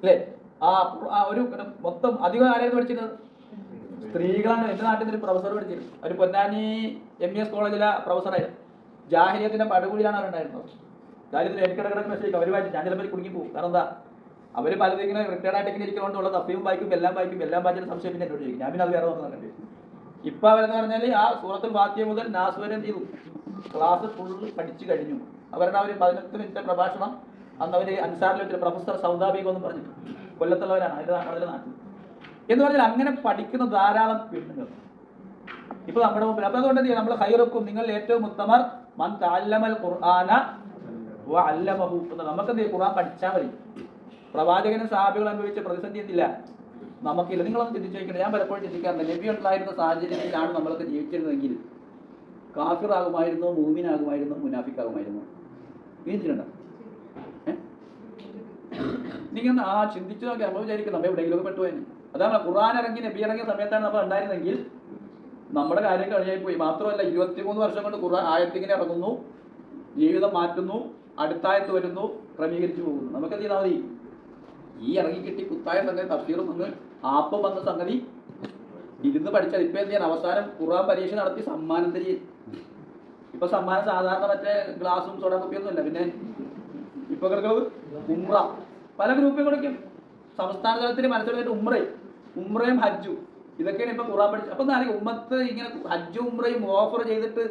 അല്ലേ? ആ ഒരു മൊത്തം അധികം ആരായിരുന്നു പഠിച്ചിരുന്നത്? സ്ത്രീകളാണ്. എന്റെ നാട്ടിൽ നിന്ന് ഒരു പ്രൊഫസർ പഠിച്ചിരുന്നു. ഒരു പൊന്നാനി MES കോളേജിലെ പ്രൊഫസറായിരുന്നു. ജാഹിലിയത്തിന്റെ പടുകൂടിയാണ് അവരുണ്ടായിരുന്നത്. ദാരിദ്ര്യം എനിക്കിടക്കിടക്ക് മെസ്സേജ് അവർ വായിച്ചു. ഞാൻ ചിലപ്പോൾ കുടുങ്ങി പോകും. കാരണം എന്താ? അവർ പലതും ഇങ്ങനെ റിട്ടയർഡ് ആയിട്ട് ഇങ്ങനെ ഇരിക്കുന്നതുകൊണ്ടുള്ള തഫ്സീറും വായിക്കും, എല്ലാം വായിച്ചിട്ട് സംശയം പിന്നെ എന്നോട് ചോദിക്കും. ഞാൻ പിന്നെ അത് വേറെ നോക്കുന്നുണ്ട്. ഇപ്പൊ അവരെന്ന് പറഞ്ഞാൽ ആ സൂറത്തുൽ ഫാത്തിഹ മുതൽ നാസ് വരെ എന്ത് ചെയ്തു? ക്ലാസ് ഫുള്ള് പഠിച്ചു കഴിഞ്ഞു. അവരുടെ ഒരു 18 മിനിറ്റ് പ്രഭാഷണം അന്ന് അവർ അൻസാറിൽ വെച്ചൊരു പ്രൊഫസർ സൗദാബീഗോ എന്ന് പറഞ്ഞു, കൊല്ലത്തുള്ളവരാണ്, അതിന്റെ നാട്ടിൽ എന്ന് പറഞ്ഞാൽ അങ്ങനെ പഠിക്കുന്ന ധാരാളം പെണ്ണുങ്ങൾ ഇപ്പൊ നമ്മുടെ മുമ്പിൽ. അപ്പൊ അതുകൊണ്ട് നമ്മൾ ഖൈറുക്കും നിങ്ങൾ ഏറ്റവും ഉത്തമർ മൻ തഅല്ലമൽ ഖുർആന വഅല്ലമഹു. നമുക്ക് എന്ത് ഖുർആൻ പഠിച്ചാൽ മതി. പ്രവാചകനും സഹാബികളും അനുഭവിച്ച പ്രതിസന്ധി എന്തില്ല? നമുക്കില്ല. നിങ്ങളൊന്ന് ചിന്തിച്ചു നോക്കണം. ഞാൻ പലപ്പോഴും ചിന്തിക്കാറുണ്ട്, നബി ഉണ്ടായിരുന്ന സാഹചര്യത്തിലാണ് നമ്മളൊക്കെ ജീവിച്ചിരുന്നതെങ്കിൽ കാഫിറാകുമായിരുന്നു, മൂമിനാകുമായിരുന്നു, മുനാഫിക്കാകുമായിരുന്നു. വീതിച്ചിട്ടുണ്ടോ? നിങ്ങൾ ചിന്തിച്ചു നോക്കി. നമ്മൾ വിചാരിക്കും നമ്മൾ എവിടെയെങ്കിലുമൊക്കെ പെട്ടുപോയി. അതാണ് ഖുർആൻ ഇറങ്ങി, നബി ഇറങ്ങിയ സമയത്താണ് നമ്മൾ ഉണ്ടായിരുന്നെങ്കിൽ നമ്മുടെ കാര്യം കഴിഞ്ഞായി പോയി. മാത്രമല്ല 23 വർഷം കൊണ്ട് ഖുർആൻ ആയത്തിങ്ങനെ ഇറങ്ങുന്നു, ജീവിതം മാറ്റുന്നു, അടുത്തായത്ത് വരുന്നു, ക്രമീകരിച്ചു പോകുന്നു. നമുക്കെന്ത് ചെയ്താൽ മതി? ഈ ഇറങ്ങി കിട്ടി കുത്തായ സംഗതി തഫ്സീറും വന്ന് ആപ്പം വന്ന സംഗതി ഇരുന്ന് പഠിച്ചാൽ ഇപ്പൊ എന്ത് ചെയ്യാൻ അവസാനം ഖുർആൻ പരീക്ഷ നടത്തി സമ്മാനം തരി. ഇപ്പൊ സമ്മാനം സാധാരണ മറ്റേ ഗ്ലാസും സോഡ കുപ്പിയൊന്നും ഇല്ല. പിന്നെ ഇപ്പൊ കിടക്കുന്നത് ഉംറ. പല ഗ്രൂപ്പും കൊടുക്കും. സംസ്ഥാന തലത്തിൽ മനസ്സിലായിട്ട് ഉംറയും ഹജ്ജും ഇതൊക്കെയാണ് ഇപ്പൊ ഖുർആൻ പഠിച്ചത്. അപ്പൊ നാളെ ഉമ്മത്ത് ഇങ്ങനെ ഹജ്ജും ഉംറയും ഓഫർ ചെയ്തിട്ട്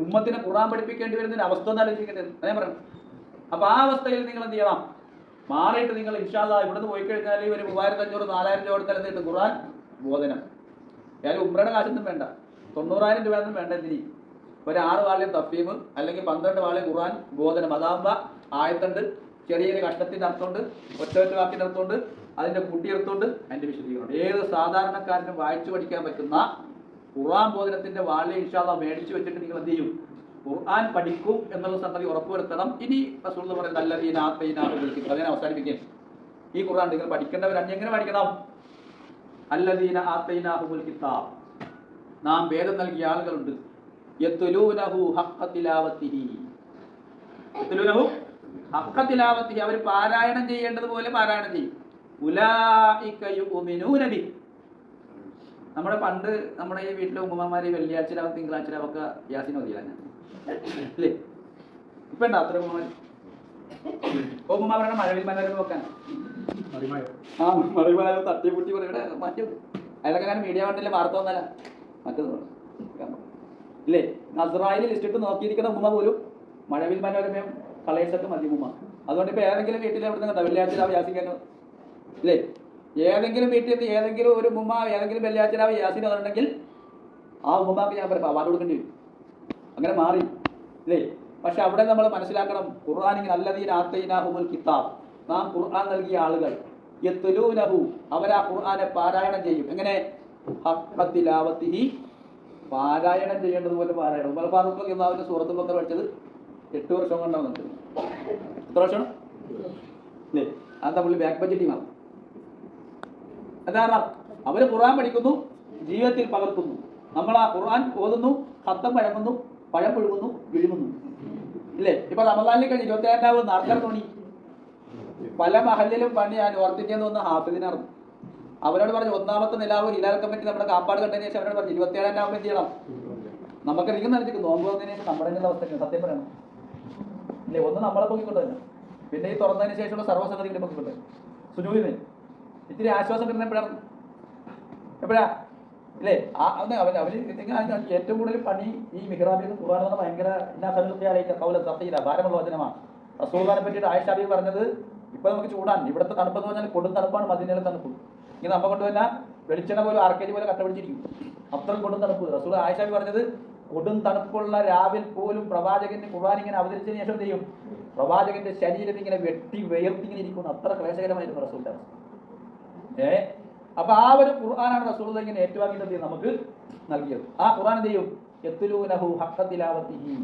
ഉമ്മത്തിനെ ഖുർആൻ പഠിപ്പിക്കേണ്ടി വരുന്ന അവസ്ഥ ഒന്ന് ആലോചിക്കേണ്ടത്. അതേ പറയണം. അപ്പൊ ആ അവസ്ഥയിൽ നിങ്ങൾ എന്ത് ചെയ്യണം? മാറിയിട്ട് നിങ്ങൾ ഇൻഷാ അല്ലാഹ് ഇവിടുന്ന് പോയി കഴിഞ്ഞാൽ ഒരു 3500 4000 രൂപ കൊടുത്താൽ എന്ത് കിട്ടും? ഖുർആൻ ബോധനം. ഏതായാലും ഉംറയുടെ കാശൊന്നും വേണ്ട, 90,000 രൂപയൊന്നും വേണ്ട. എന്തിനി ഒരു 6 വാള്യം തഫ്ഹീം അല്ലെങ്കിൽ 12 വാള്യം ഖുർആൻ ബോധനം. അതാകുമ്പോ ആയത്തുണ്ട്, ചെറിയൊരു കഷ്ടത്തിന്റെ അർത്ഥമുണ്ട്, ഒറ്റ വാക്കിന്റെ അർത്ഥമുണ്ട്, അതിന്റെ കുട്ടിയെടുത്തുകൊണ്ട് അതിന്റെ വിശദീകരണം. ഏത് സാധാരണക്കാരനും വായിച്ചു പഠിക്കാൻ പറ്റുന്ന ഖുർആൻ ബോധനത്തിന്റെ വാള്യം ഇൻഷാ അല്ലാഹ് മേടിച്ചു വെച്ചിട്ട് നിങ്ങൾ എന്ത് ചെയ്യും? ഖുർആൻ പഠിക്കും എന്നുള്ള സംഗതി ഉറപ്പുവരുത്തണം. ഇനി റസൂൽ പറയുന്നത് അല്ലദീന ആതൈനാഹുൽ കിതാബ്. അതിനെ അവസാനിപ്പിക്കും. ഈ ഖുർആൻ നിങ്ങൾ പഠിക്കേണ്ടവരാണ്. എങ്ങനെ പഠിക്കണം? അല്ലദീന ആതൈനാഹുൽ കിതാബ്, നാം വേദം നൽകിയ ആളുകളുണ്ട്. യത്ലൂനഹു ഹഖ്ഖ തിലാവത്തിഹി, യത്ലൂനഹു ഹഖ്ഖ തിലാവത്തിഹി, അവർ പാരായണം ചെയ്യേണ്ടതുപോലെ പാരായണം ചെയ്യും. ഉലൈക യുമിനൂന ബിഹി. നമ്മുടെ പണ്ട് നമ്മുടെ ഈ വീട്ടിലെ ഉമ്മമാര് വെള്ളിയാഴ്ച രാവും തിങ്കളാഴ്ച രാവൊക്കെ യാസീൻ ഓതിയില്ല അല്ലേ? ഇപ്പൊ ഉണ്ടോ അത്ര ഉമ്മമാര്? ഉമ്മ പറയണ മഴവിൽ മനോരമ വെക്കാൻ മറിമാര തട്ടിപ്പുട്ടി പറയുടെ മാറ്റി അതൊക്കെ ഞാൻ മീഡിയ വണ്ടിലെ വാർത്ത വന്നല്ല മറ്റത് ഇല്ലേ? നസ്രായില് ലിസ്റ്റിട്ട് നോക്കിയിരിക്കുന്ന ഉമ്മ പോലും മഴവിൽ മനോരമയും കളേഴ്സൊക്കെ മതി ഉമ്മ. അതുകൊണ്ട് ഇപ്പൊ ഏതെങ്കിലും വീട്ടിൽ എവിടെ നിന്ന് വെള്ളിയാഴ്ച രാവ് യാസിക്കാൻ ഇല്ലേ? ഏതെങ്കിലും വീട്ടിൽ ഏതെങ്കിലും ഒരു ഉമ്മ ഏതെങ്കിലും വെള്ളിയാഴ്ച രാവ് യാസിൻ വന്നിട്ടുണ്ടെങ്കിൽ ആ ഉമ്മക്ക് ഞാൻ പറയാം അവാർഡ് കൊടുക്കേണ്ടി വരും. അങ്ങനെ മാറി ഇല്ലേ? പക്ഷെ അവിടെ നമ്മൾ മനസ്സിലാക്കണം, ഖുർആനിൽ അല്ലദീന ആതൈനാഹുൽ കിതാബ്, നാം ഖുർആൻ നൽകിയ ആളുകൾ. യത്ലൂനഹു, അവരാ ഖുർആനെ പാരായണം ചെയ്യും. എങ്ങനെ? ഹഖ്ഖ തിലാവത്തിഹി, പാരായണം ചെയ്യേണ്ടതുപോലെ പാരായണം. ഉമർ ഫാറൂഖ് റളിയല്ലാഹു സൂറത്തുൽ ബഖറ പഠിച്ചത് 8 വർഷം കൊണ്ടാണ്. എത്ര വർഷമാണ് അല്ലേ? അതാ പുള്ളി ബാക്ക് ബഡ്ജറ്റ് ടീമാണ്. അതാണ് അവര് ഖുർആൻ പഠിക്കുന്നു, ജീവിതത്തിൽ പകർത്തുന്നു. നമ്മൾ ആ ഖുർആൻ ഓതുന്നു, ഖത്തം വഴങ്ങുന്നു, പഴം പുഴുകുന്നു, വിഴുങ്ങുന്നു ഇല്ലേ? ഇപ്പൊ റമദാനിൽ കഴിഞ്ഞ് 27 നാട്ടുകാർ തോന്നി പല മഹലിലും പണി ഞാൻ ഓർത്തിച്ചെന്ന് വന്ന് ഹാഫിദിനറിഞ്ഞു. അവരോട് പറഞ്ഞു ഒന്നാമത്തെ നിലാവ് ഹിലാൽ കമ്മിറ്റി നമ്മുടെ കാപ്പാട് കണ്ടതിന് ശേഷം അവരോട് പറഞ്ഞു 27 ആവുമ്പോൾ എന്ത് ചെയ്യണം? നമുക്ക് എനിക്ക് നടത്തിക്കും നോമ്പ് വന്നതിന് ശേഷം നമ്മുടെ അവസ്ഥ സത്യം പറയണം ഇല്ലേ? ഒന്ന് നമ്മളെ പൊക്കിക്കൊണ്ട് തന്നെ, പിന്നെ ഈ തുറന്നതിന് ശേഷമുള്ള സർവ്വസംഗതികളെ പൊക്കിക്കൊണ്ട് സുജൂദിന് ഇത്തിരി ആശ്വാസം കിട്ടുന്ന എപ്പോഴാ ഇല്ലേ? അവര് ഏറ്റവും കൂടുതൽ പണി ഈ മിഹ്റാബിൽ നിന്ന് ഖുർആൻ എന്ന് ഭയങ്കര ഭാരമുള്ള വചനമാണ്. റസൂലിനെ പറ്റിയിട്ട് ആയിഷ ബീവി പറഞ്ഞത്, ഇപ്പൊ നമുക്ക് ചൂടാണ്, ഇവിടുത്തെ തണുപ്പെന്ന് പറഞ്ഞാൽ കൊടും തണുപ്പാണ്, മദീനയിലെ തണുപ്പ്. ഇങ്ങനെ നമ്മ കൊണ്ടുവന്ന വെളിച്ചെണ്ണ പോലെ ആർക്കേജ് പോലെ കട്ടപിടിച്ചിരിക്കും, അത്രയും കൊടും തണുപ്പ്. റസൂൽ ആയിഷ ബീവി പറഞ്ഞത്, കൊടും തണുപ്പുള്ള രാവിൽ പോലും പ്രവാചകന്റെ ഖുർആൻ ഇങ്ങനെ അവതരിച്ചതിന് ശേഷം ചെയ്യും പ്രവാചകന്റെ ശരീരം ഇങ്ങനെ വെട്ടി വേർത്തിങ്ങനെ ഇരിക്കുന്നു. അത്ര ക്ലേശകരമായിരുന്നു റസൂലിന്റെ അവസ്ഥ. അപ്പൊ ആ ഒരു ഖുർആനാണ് റസൂൽ ഇങ്ങനെ ഏറ്റുവാങ്ങിയിട്ട് നമുക്ക് നൽകിയത്. ആ ഖുർആൻ എന്ത് ചെയ്യും? യത്ലൂനഹു ഹഖ്ഖ തിലാവത്തിഹി.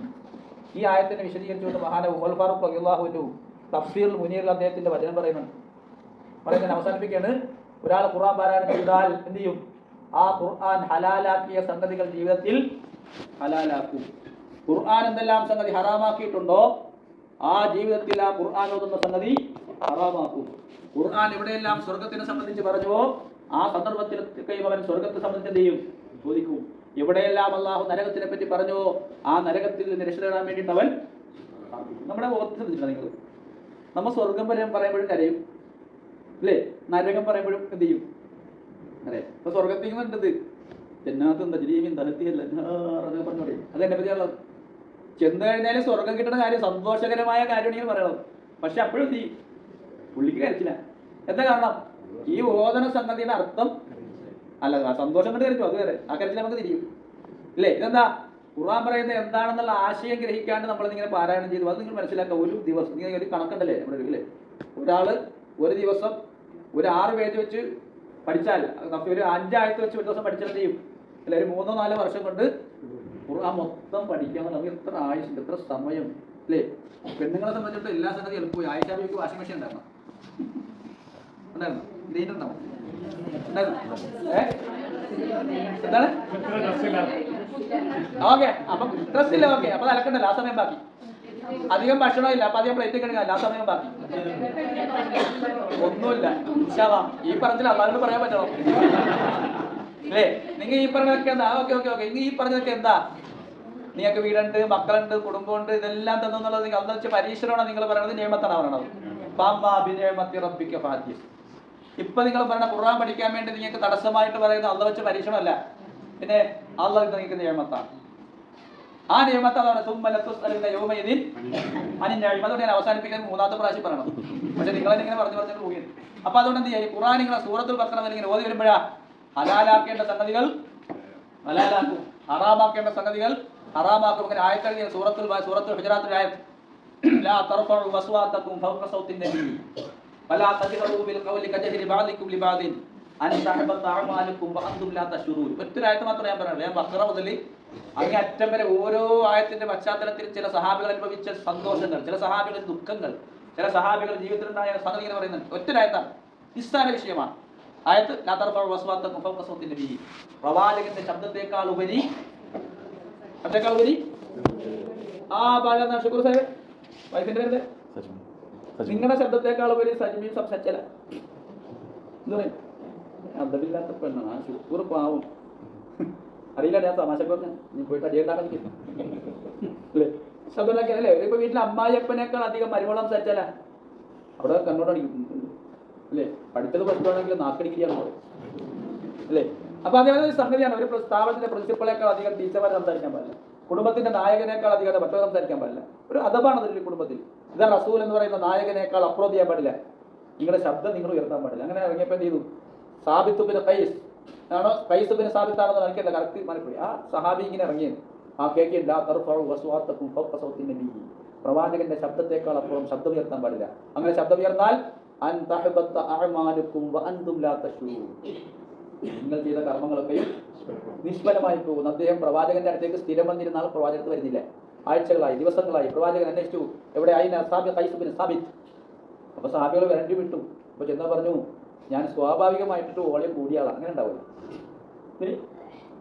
ഈ ആയത്തിനെ വിശദീകരിച്ചുകൊണ്ട് മഹാനായ ഉമർ ഫാറൂഖ് റളിയല്ലാഹു അൻഹു തഫ്സീറുൽ മുനീറിൽ അദ്ദേഹത്തിന്റെ വചനം പറയുന്നത് അവസാനിപ്പിക്കുകയാണ്. ഒരാൾ ഖുർആൻ പാരായണം ചെയ്താൽ എന്ത് ചെയ്യും? ആ ഖുർആൻ ഹലാലാക്കിയ സംഗതികൾ ജീവിതത്തിൽ ഹലാലാക്കും. ഖുർആൻ എന്തെല്ലാം സംഗതി ഹറാമാക്കിയിട്ടുണ്ടോ ആ ജീവിതത്തിൽ ആ ഖുർആൻ ഓതുന്ന സംഗതി ഹറാമാക്കും. ഖുർആൻ എവിടെയെല്ലാം സ്വർഗത്തിനെ സംബന്ധിച്ച് പറഞ്ഞുവോ ആ സന്ദർഭത്തിലൊക്കെയും അവൻ സ്വർഗത്തെ സംബന്ധിച്ച് എന്ത് ചെയ്യും? ചോദിക്കും. എവിടെയെല്ലാം അള്ളാഹു നരകത്തിനെ പറ്റി പറഞ്ഞുവോ ആ നരകത്തിൽ നിന്ന് രക്ഷ നേടാൻ വേണ്ടിയിട്ട് അവൻ നമ്മുടെ ഓർത്തില്ല. നിങ്ങൾ നമ്മൾ സ്വർഗം പറയുമ്പോഴും കരയും അല്ലേ? നരകം പറയുമ്പോഴും എന്ത് ചെയ്യും? അല്ലേ? ഇപ്പൊ സ്വർഗത്തിൽ നിന്നുണ്ടത് എന്നാത്തും തജ്രീമിൻ തഹ്തിയല്ല പറഞ്ഞോടെ അതെന്നെ പറ്റിയുള്ളത്. ചെന്ന് കഴിഞ്ഞാൽ സ്വർഗം കിട്ടുന്ന കാര്യം സന്തോഷകരമായ കാര്യമാണ് പറയണം. പക്ഷെ അപ്പോഴും എന്ത് ചെയ്യും? പുള്ളിക്ക് കരച്ചില്ല. എന്താ കാരണം? ഈ ഓദന സംഗതിയുടെ അർത്ഥം അല്ല, സന്തോഷം കൊണ്ട് കരച്ചു, അത് വരെ ആ കരച്ചിൽ നമുക്ക് തിരിയും ഇല്ലേ? ഇതെന്താ? ഖുർആൻ പറയുന്നത് എന്താണെന്നുള്ള ആശയം ഗ്രഹിക്കാണ്ട് നമ്മളിങ്ങനെ പാരായണം ചെയ്തു. അത് നിങ്ങൾ മനസ്സിലാക്കുക. ഒരു ദിവസം നിങ്ങൾ ഒരു കണക്കുണ്ടല്ലേ നമ്മുടെ അല്ലേ? ഒരാള് ഒരു ദിവസം ഒരു 6 പേജ് വെച്ച് പഠിച്ചാൽ ഒരു 5 ആയത്ത് വെച്ച് ഒരു ദിവസം പഠിച്ചാൽ ചെയ്യും അല്ലെ? ഒരു 3-4 വർഷം കൊണ്ട് ഖുർആൻ മൊത്തം പഠിക്കാൻ നമുക്ക് എത്ര ആയുസുണ്ട്, എത്ര സമയം അല്ലേ? പെണ്ണുങ്ങളെ സംബന്ധിച്ചിട്ട് എല്ലാ സംഗതി എളുപ്പമായി. ആയിഷ ബീവിക്ക് വാഷിംഗ് മെഷീൻ ഉണ്ടായിരുന്നു. ഉണ്ടായിരുന്നു? ഗ്രൈൻഡർ ഉണ്ടാവും. എന്താണ്? ഓക്കെ, അപ്പൊ ഡ്രസ്സില്ല. ഓക്കെ, അപ്പൊ അലക്കണ്ടല്ലോ, ആ സമയം ബാക്കി അധികം ഭക്ഷണമില്ല, അപ്പൊ അധികം പ്ലേറ്റ് കഴിക്കാൻ എല്ലാ സമയം ബാക്കി ഒന്നുമില്ല. ഈ പറഞ്ഞില്ല അള്ളാഹിനോട് പറയാൻ പറ്റണം അല്ലേ? നിങ്ങൾ ഈ പറഞ്ഞതൊക്കെ എന്താ? ഓക്കെ ഓക്കെ ഓക്കെ, നിങ്ങൾ ഈ പറഞ്ഞതൊക്കെ എന്താ? നിങ്ങൾക്ക് വീടുണ്ട്, മക്കളുണ്ട്, കുടുംബമുണ്ട്, ഇതെല്ലാം തന്നുള്ളത് നിങ്ങൾ അന്ന് വെച്ച് പരീക്ഷണമാണ് നിങ്ങൾ പറയുന്നത്, നിയമത്താണ് പറയണത്. ഇപ്പൊ നിങ്ങൾ പറയുന്ന ഖുർആൻ പഠിക്കാൻ വേണ്ടി നിങ്ങൾക്ക് തടസ്സമായിട്ട് പറയുന്നത് അള്ള വെച്ച് പരീക്ഷണമല്ല, പിന്നെ അള്ളാഹ് നിങ്ങൾക്ക് നിയമത്താണ്. ആ നിയമത്താണ് അതുകൊണ്ട് ഞാൻ അവസാനിപ്പിക്കാൻ മൂന്നാമത്തെ പ്രാവശ്യം പറയണം. പക്ഷെ നിങ്ങളെന്നെ ഇങ്ങനെ പറഞ്ഞിട്ട് പോയി. അപ്പൊ അതുകൊണ്ട് എന്ത് ചെയ്യാം, ഖുർആൻ നിങ്ങളെ സൂറത്തുൽ ബഖറ ഇങ്ങനെ ഓതി വരുമ്പോഴാ ഹലാലാക്കേണ്ട സംഗതികൾ ഹലാലാക്കും, ഹറാമാക്കേണ്ട സംഗതികൾ ഹറാമാക്കും. ഇങ്ങനെ ആയത്തിൽ സൂറത്തുൽ ഹുജറാത്തിൽ ആയത്ത് ലാ തർഫഉ അസ്വാതകും ഫൗക സൗത്തിൻ നബി വലാ തജ്ഹറു ബിൽ ഖൗലി കജഹരി ബഅദികും ലിബഅദിൻ അൻ തഹബത അഅമാലുകും വഅൻതും ലാ തശുറൂൻ. ഒറ്റ ആയത്ത് മാത്രമേ ഞാൻ പറയുള്ളൂ. ഞാൻ ബഖറ മുതൽ അങ്ങേ അറ്റം വരെ ഓരോ ആയത്തിന്റെ പശ്ചാത്തലത്തിൽ ചില സഹാബികൾ അനുഭവിച്ച സന്തോഷങ്ങൾ, ചില സഹാബികളുടെ ദുഃഖങ്ങൾ, ചില സഹാബികളുടെ ജീവിതത്തിലുണ്ടായ സംഗതി എന്ന് പറയുന്നത് ഒറ്റ ആയത്താണ്, നിസ്സാര വിഷയമാണ്. ആയത്ത് ലാ തർഫഉ അസ്വാതകും ഫൗക സൗത്തിൻ നബി, പ്രവാചകന്റെ ശബ്ദത്തേക്കാൾ ഉപരി ആ ബാല ഷുക്കൂർ സാഹിബ് വൈഫിന്റെ പേര് നിങ്ങളുടെ ശബ്ദത്തേക്കാൾ ഉപരി സജ്മീൻ സംസാരിച്ചല്ല എന്ന് പറയും. അതമില്ലാത്ത പെണ്ണാണ് ആ ഷുക്കൂർ, പാവം. അറിയില്ല, ഞാൻ തമാശ പറഞ്ഞ നീ പോയിട്ട് അടിയുണ്ടാക്കാൻ അല്ലേ? ശബ്ദമൊക്കെ അല്ലേ? ഇപ്പൊ വീട്ടിലെ അമ്മായിയപ്പനേക്കാൾ അധികം മരുമോളം സംസാരിച്ചാല അവിടെ കണ്ണോടടിക്കും അല്ലേ? പഠിച്ചത് പറ്റുവാണെങ്കിൽ നാക്കടിക്കുകയാണ് അല്ലേ? അപ്പൊ അതേപോലെ സംഗതിയാണ്. ഒരു സ്ഥാപനത്തിന്റെ പ്രിൻസിപ്പളേക്കാൾ അധികം ടീച്ചർമാരെ സംസാരിക്കാൻ പാടില്ല, കുടുംബത്തിന്റെ നായകനേക്കാൾ അധികം മറ്റൊരു സംസാരിക്കാൻ പാടില്ല. ഒരു അദബാണ് അതിൽ കുടുംബത്തിൽ. ഇതാ റസൂൽ എന്ന് പറയുന്ന നായകനേക്കാൾ അപ്രോച്ച് ചെയ്യാൻ പാടില്ല, നിങ്ങളുടെ ശബ്ദം നിങ്ങൾ ഉയർത്താൻ പാടില്ല. അങ്ങനെ ഇറങ്ങിയപ്പോൾ എന്ത് ചെയ്തു? സാബിത്ത് ബിൻ ഖൈസ് ആണോ ഖൈസ് ബിൻ സാബിത്താണെന്ന് എനിക്കല്ല കറക്റ്റ് മനസ്സിലായി. ആ സഹാബി ഇങ്ങനെ ഇറങ്ങിയത് ആ കേക്ക് ലാ തർഫഉ അസ്വാതകും ഫൗക സൗത്തിൻ നബി, പ്രവാചകന്റെ ശബ്ദത്തേക്കാൾ അപ്പുറം ശബ്ദം ഉയർത്താൻ പാടില്ല. അങ്ങനെ ശബ്ദം ഉയർന്നാൽ അൻ തഹബത അഅമാലുകും വഅൻതും ലാ തശൂറൂൻ, നിങ്ങൾ ചെയ്ത കർമ്മങ്ങളൊക്കെയും നിഷ്ഫലമായി പോകുന്നു. അദ്ദേഹം പ്രവാചകന്റെ അടുത്തേക്ക് സ്ഥിരം വന്നിരുന്നാൽ പ്രവാചകത്ത് വരുന്നില്ല. ആഴ്ചകളായി, ദിവസങ്ങളായി പ്രവാചകൻ അന്വേഷിച്ചു, എവിടെ ആയി ഖൈസ് ബിൻ സാബിത്ത്. അപ്പൊ സഹാബികൾ വരണ്ടി വിട്ടു. അപ്പൊ ചെന്നാ പറഞ്ഞു, ഞാൻ സ്വാഭാവികമായിട്ടിട്ട് വോളിയം കൂടിയാളാണ്. അങ്ങനെ ഉണ്ടാവില്ല,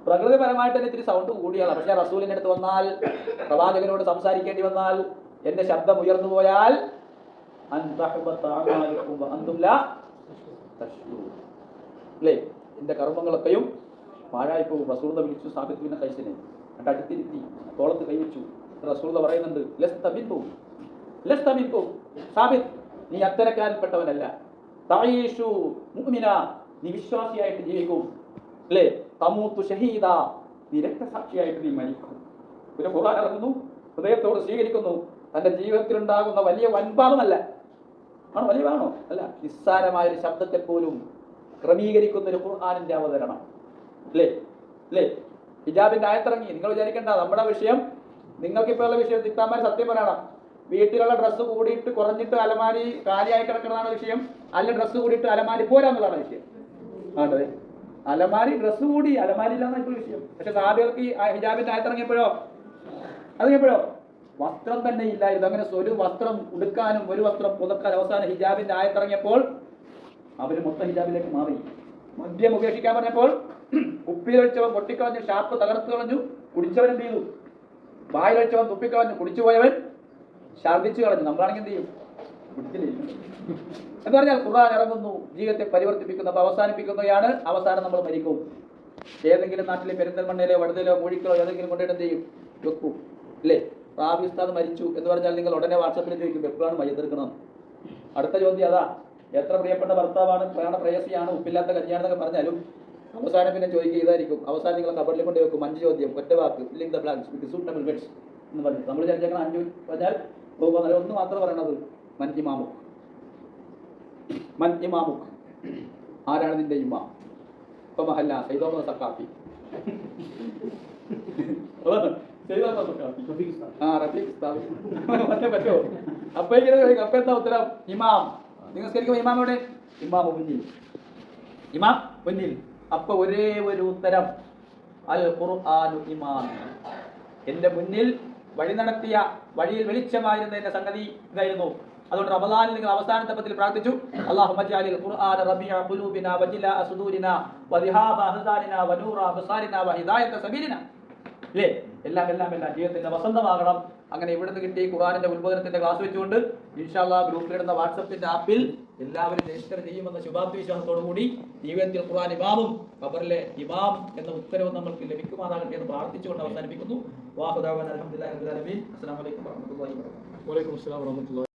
പ്രകൃതിപരമായിട്ട് തന്നെ ഇത്തിരി സൗണ്ട് കൂടിയാളാണ്. പക്ഷെ റസൂലിന്റെ അടുത്ത് വന്നാൽ, പ്രവാചകനോട് സംസാരിക്കേണ്ടി വന്നാൽ, എന്റെ ശബ്ദം ഉയർന്നു പോയാൽ അല്ലേ, എന്റെ കർമ്മങ്ങളൊക്കെയും പാഴായി പോകും. റസൂൽ വിളിച്ചു സാബിത്ത് ബിൻ ഖൈസിനെ, എന്നിട്ട് അടുത്തിരുത്തി തോളത്ത് കൈവച്ചു. റസൂൽ പറയുന്നുണ്ട്, സാബിത്ത്, നീ അത്തരക്കാരിൽപ്പെട്ടവനല്ല. തഈഷു മുഅ്മിന, നീ വിശ്വാസിയായിട്ട് ജീവിക്കും അല്ലേ. തമൂതു ഷഹീദ, നീ രക്തസാക്ഷിയായിട്ട് നീ മരിക്കും. പിന്നെ ഖുർആൻ ഇറങ്ങുന്നു, ഹൃദയത്തോട് സ്വീകരിക്കുന്നു. തന്റെ ജീവിതത്തിലുണ്ടാകുന്ന വലിയ വൻപാപമല്ല, ആണോ വലിയതാണോ അല്ല, നിസ്സാരമായൊരു ശബ്ദത്തെ പോലും ക്രമീകരിക്കുന്ന ഒരു ഖുർആനിന്റെ അവതരണം അല്ലേ അല്ലേ. ഹിജാബിന്റെ ആയത്തിറങ്ങി. നിങ്ങൾ വിചാരിക്കേണ്ട നമ്മുടെ വിഷയം, നിങ്ങൾക്കിപ്പോൾ ഉള്ള വിഷയം തിക്താമാർ സത്യം പറയണം. വീട്ടിലുള്ള ഡ്രസ്സ് കൂടിയിട്ട് കുറഞ്ഞിട്ട് അലമാരി കാലിയായി കിടക്കുന്നതാണ് വിഷയം, അല്ല ഡ്രസ്സ് കൂടിയിട്ട് അലമാരി പോരാന്നുള്ളതാണ് വിഷയം. ആണല്ലേ, അലമാരി ഡ്രസ്സ് കൂടി അലമാരി ഇല്ലാന്ന ഇപ്പോൾ വിഷയം. പക്ഷെ സാബികൾക്ക് ഈ ഹിജാബിന്റെ ആയത്തിറങ്ങിയപ്പോഴോ വസ്ത്രം തന്നെ ഇല്ലായിരുന്നു. അങ്ങനെ ഒരു വസ്ത്രം ഉടുക്കാനും ഒരു വസ്ത്രം പുതക്കാൻ അവസാനം ഹിജാബിന്റെ ആയത്തിറങ്ങിയപ്പോൾ അവർ മൊത്തം ഹിജാബിലേക്ക് മാറി. മദ്യം ഉപേക്ഷിക്കാൻ പറഞ്ഞപ്പോൾ കുപ്പിയിലൊഴിച്ചവൻ പൊട്ടിക്കളഞ്ഞു, ഷാപ്പ് തകർത്ത് കളഞ്ഞു. കുടിച്ചവൻ എന്ത് ചെയ്തു? വായിലൊഴിച്ചവൻ തുപ്പിക്കളഞ്ഞു, കുടിച്ചുപോയവൻ ഛർദ്ദിച്ചു കളഞ്ഞു. നമ്മളാണെങ്കിൽ എന്ത് ചെയ്യും? കുടിച്ചില്ലേ എന്ന് പറഞ്ഞാൽ ഖുർആൻ ഇറങ്ങുന്നു, ജീവിതത്തെ പരിവർത്തിപ്പിക്കുന്നു. അപ്പൊ അവസാനിപ്പിക്കുകയാണ്. അവസാനം നമ്മൾ മരിക്കും. ഏതെങ്കിലും നാട്ടിലെ പെരിന്തൽമണ്ണയിലോ വടുതലോ മൂഴിക്കലോ ഏതെങ്കിലും കൊണ്ടിട്ട് എന്ത് ചെയ്യും? വെക്കും അല്ലേ. റാബി ഉസ്താദ് മരിച്ചു എന്ന് പറഞ്ഞാൽ നിങ്ങൾ ഉടനെ വാട്സപ്പിൽ ചോദിക്കും എപ്പോഴാണ് മയ്യത്തെടുക്കണം. അടുത്ത ചോദ്യം അതാ, എത്ര പ്രിയപ്പെട്ട ഭർത്താവാണ്, പ്രേയസിയാണ്, ഉപ്പില്ലാത്ത കഞ്ഞിയാണെന്നൊക്കെ പറഞ്ഞാലും അവസാനം പിന്നെ ചോദിക്കുക ഇതായിരിക്കും. അവസാനം നിങ്ങൾ കബറിൽ കൊണ്ട് വെക്കും 5 ചോദ്യം, ഒറ്റ വാക്ക്, filling the blanks with suitable words എന്ന് പറഞ്ഞു. നമ്മൾ വിചാരിച്ചാൽ 5 പറഞ്ഞാൽ ഒന്ന് മാത്രം പറയണത് മൻ ഇമാമുക്ക്, ആരാണ് നിന്റെ ഇമാം? ഇപ്പൊ മഹല്ല സൈദോമ സക്കാഫി, പറ്റോ? അപ്പൊ ഇങ്ങനെ അപ്പൊ എന്താ ഉത്തരം? ഇമാം. നിങ്ങൾ ശരിക്കും ഇമാമോടെ ഇമാം മുന്നിൽ. അപ്പൊ ഒരേ ഒരു ഉത്തരം, അൽ ഖുർആനു ഇമാം. എന്റെ മുന്നിൽ വഴി നടത്തിയ, വഴിയിൽ വെളിച്ചമായിരുന്ന എന്റെ സംഗതി ഇതായിരുന്നു. അതുകൊണ്ട് റമദാനിൽ നിങ്ങൾ അവസാനത്തെ പത്തിൽ പ്രാർത്ഥിച്ചു, അല്ലാഹുമ്മ ജഅലിൽ ഖുർആന റബീഅ ഖുലൂബിനാ വജിലാ സുദൂരിനാ വദിഹാബ അഹ്സാനിനാ വനൂറ അബ്സാരിനാ വഹിദായത സബീലിനാ. അല്ലേ, എല്ലാം ജീവിതത്തിന്റെ വസന്തമാകണം. അങ്ങനെ ഇവിടുന്ന് കിട്ടി ഖുർആനിന്റെ ഉത്ബോധനത്തിന്റെ ക്ലാസ് വെച്ചുകൊണ്ട് ഇൻഷാല്ലാഹ് ഗ്രൂപ്പിലിടുന്ന വാട്സപ്പിന്റെ ആപ്പിൽ എല്ലാവരും രജിസ്റ്റർ ചെയ്യുമെന്ന ശുഭാപ്തിവിശ്വാസത്തോടു കൂടി ജീവിതത്തിൽ ഖുർആൻ ഇമാമും ഖബറിലെ ഇമാം എന്ന ഉത്തരവ് നമ്മൾക്ക് ലഭിക്കുമാറാകട്ടെ എന്ന് പ്രാർത്ഥിച്ചുകൊണ്ട് അവസാനിപ്പിക്കുന്നു. വാഹുദാവൻ അൽഹംദുലില്ലാഹി റബ്ബിൽ ആലമീൻ. അസ്സലാമു അലൈക്കും വറഹ്മത്തുള്ളാഹി വബറകാതുഹു. വലൈക്കും അസ്സലാം വറഹ്മത്തുള്ളാഹി.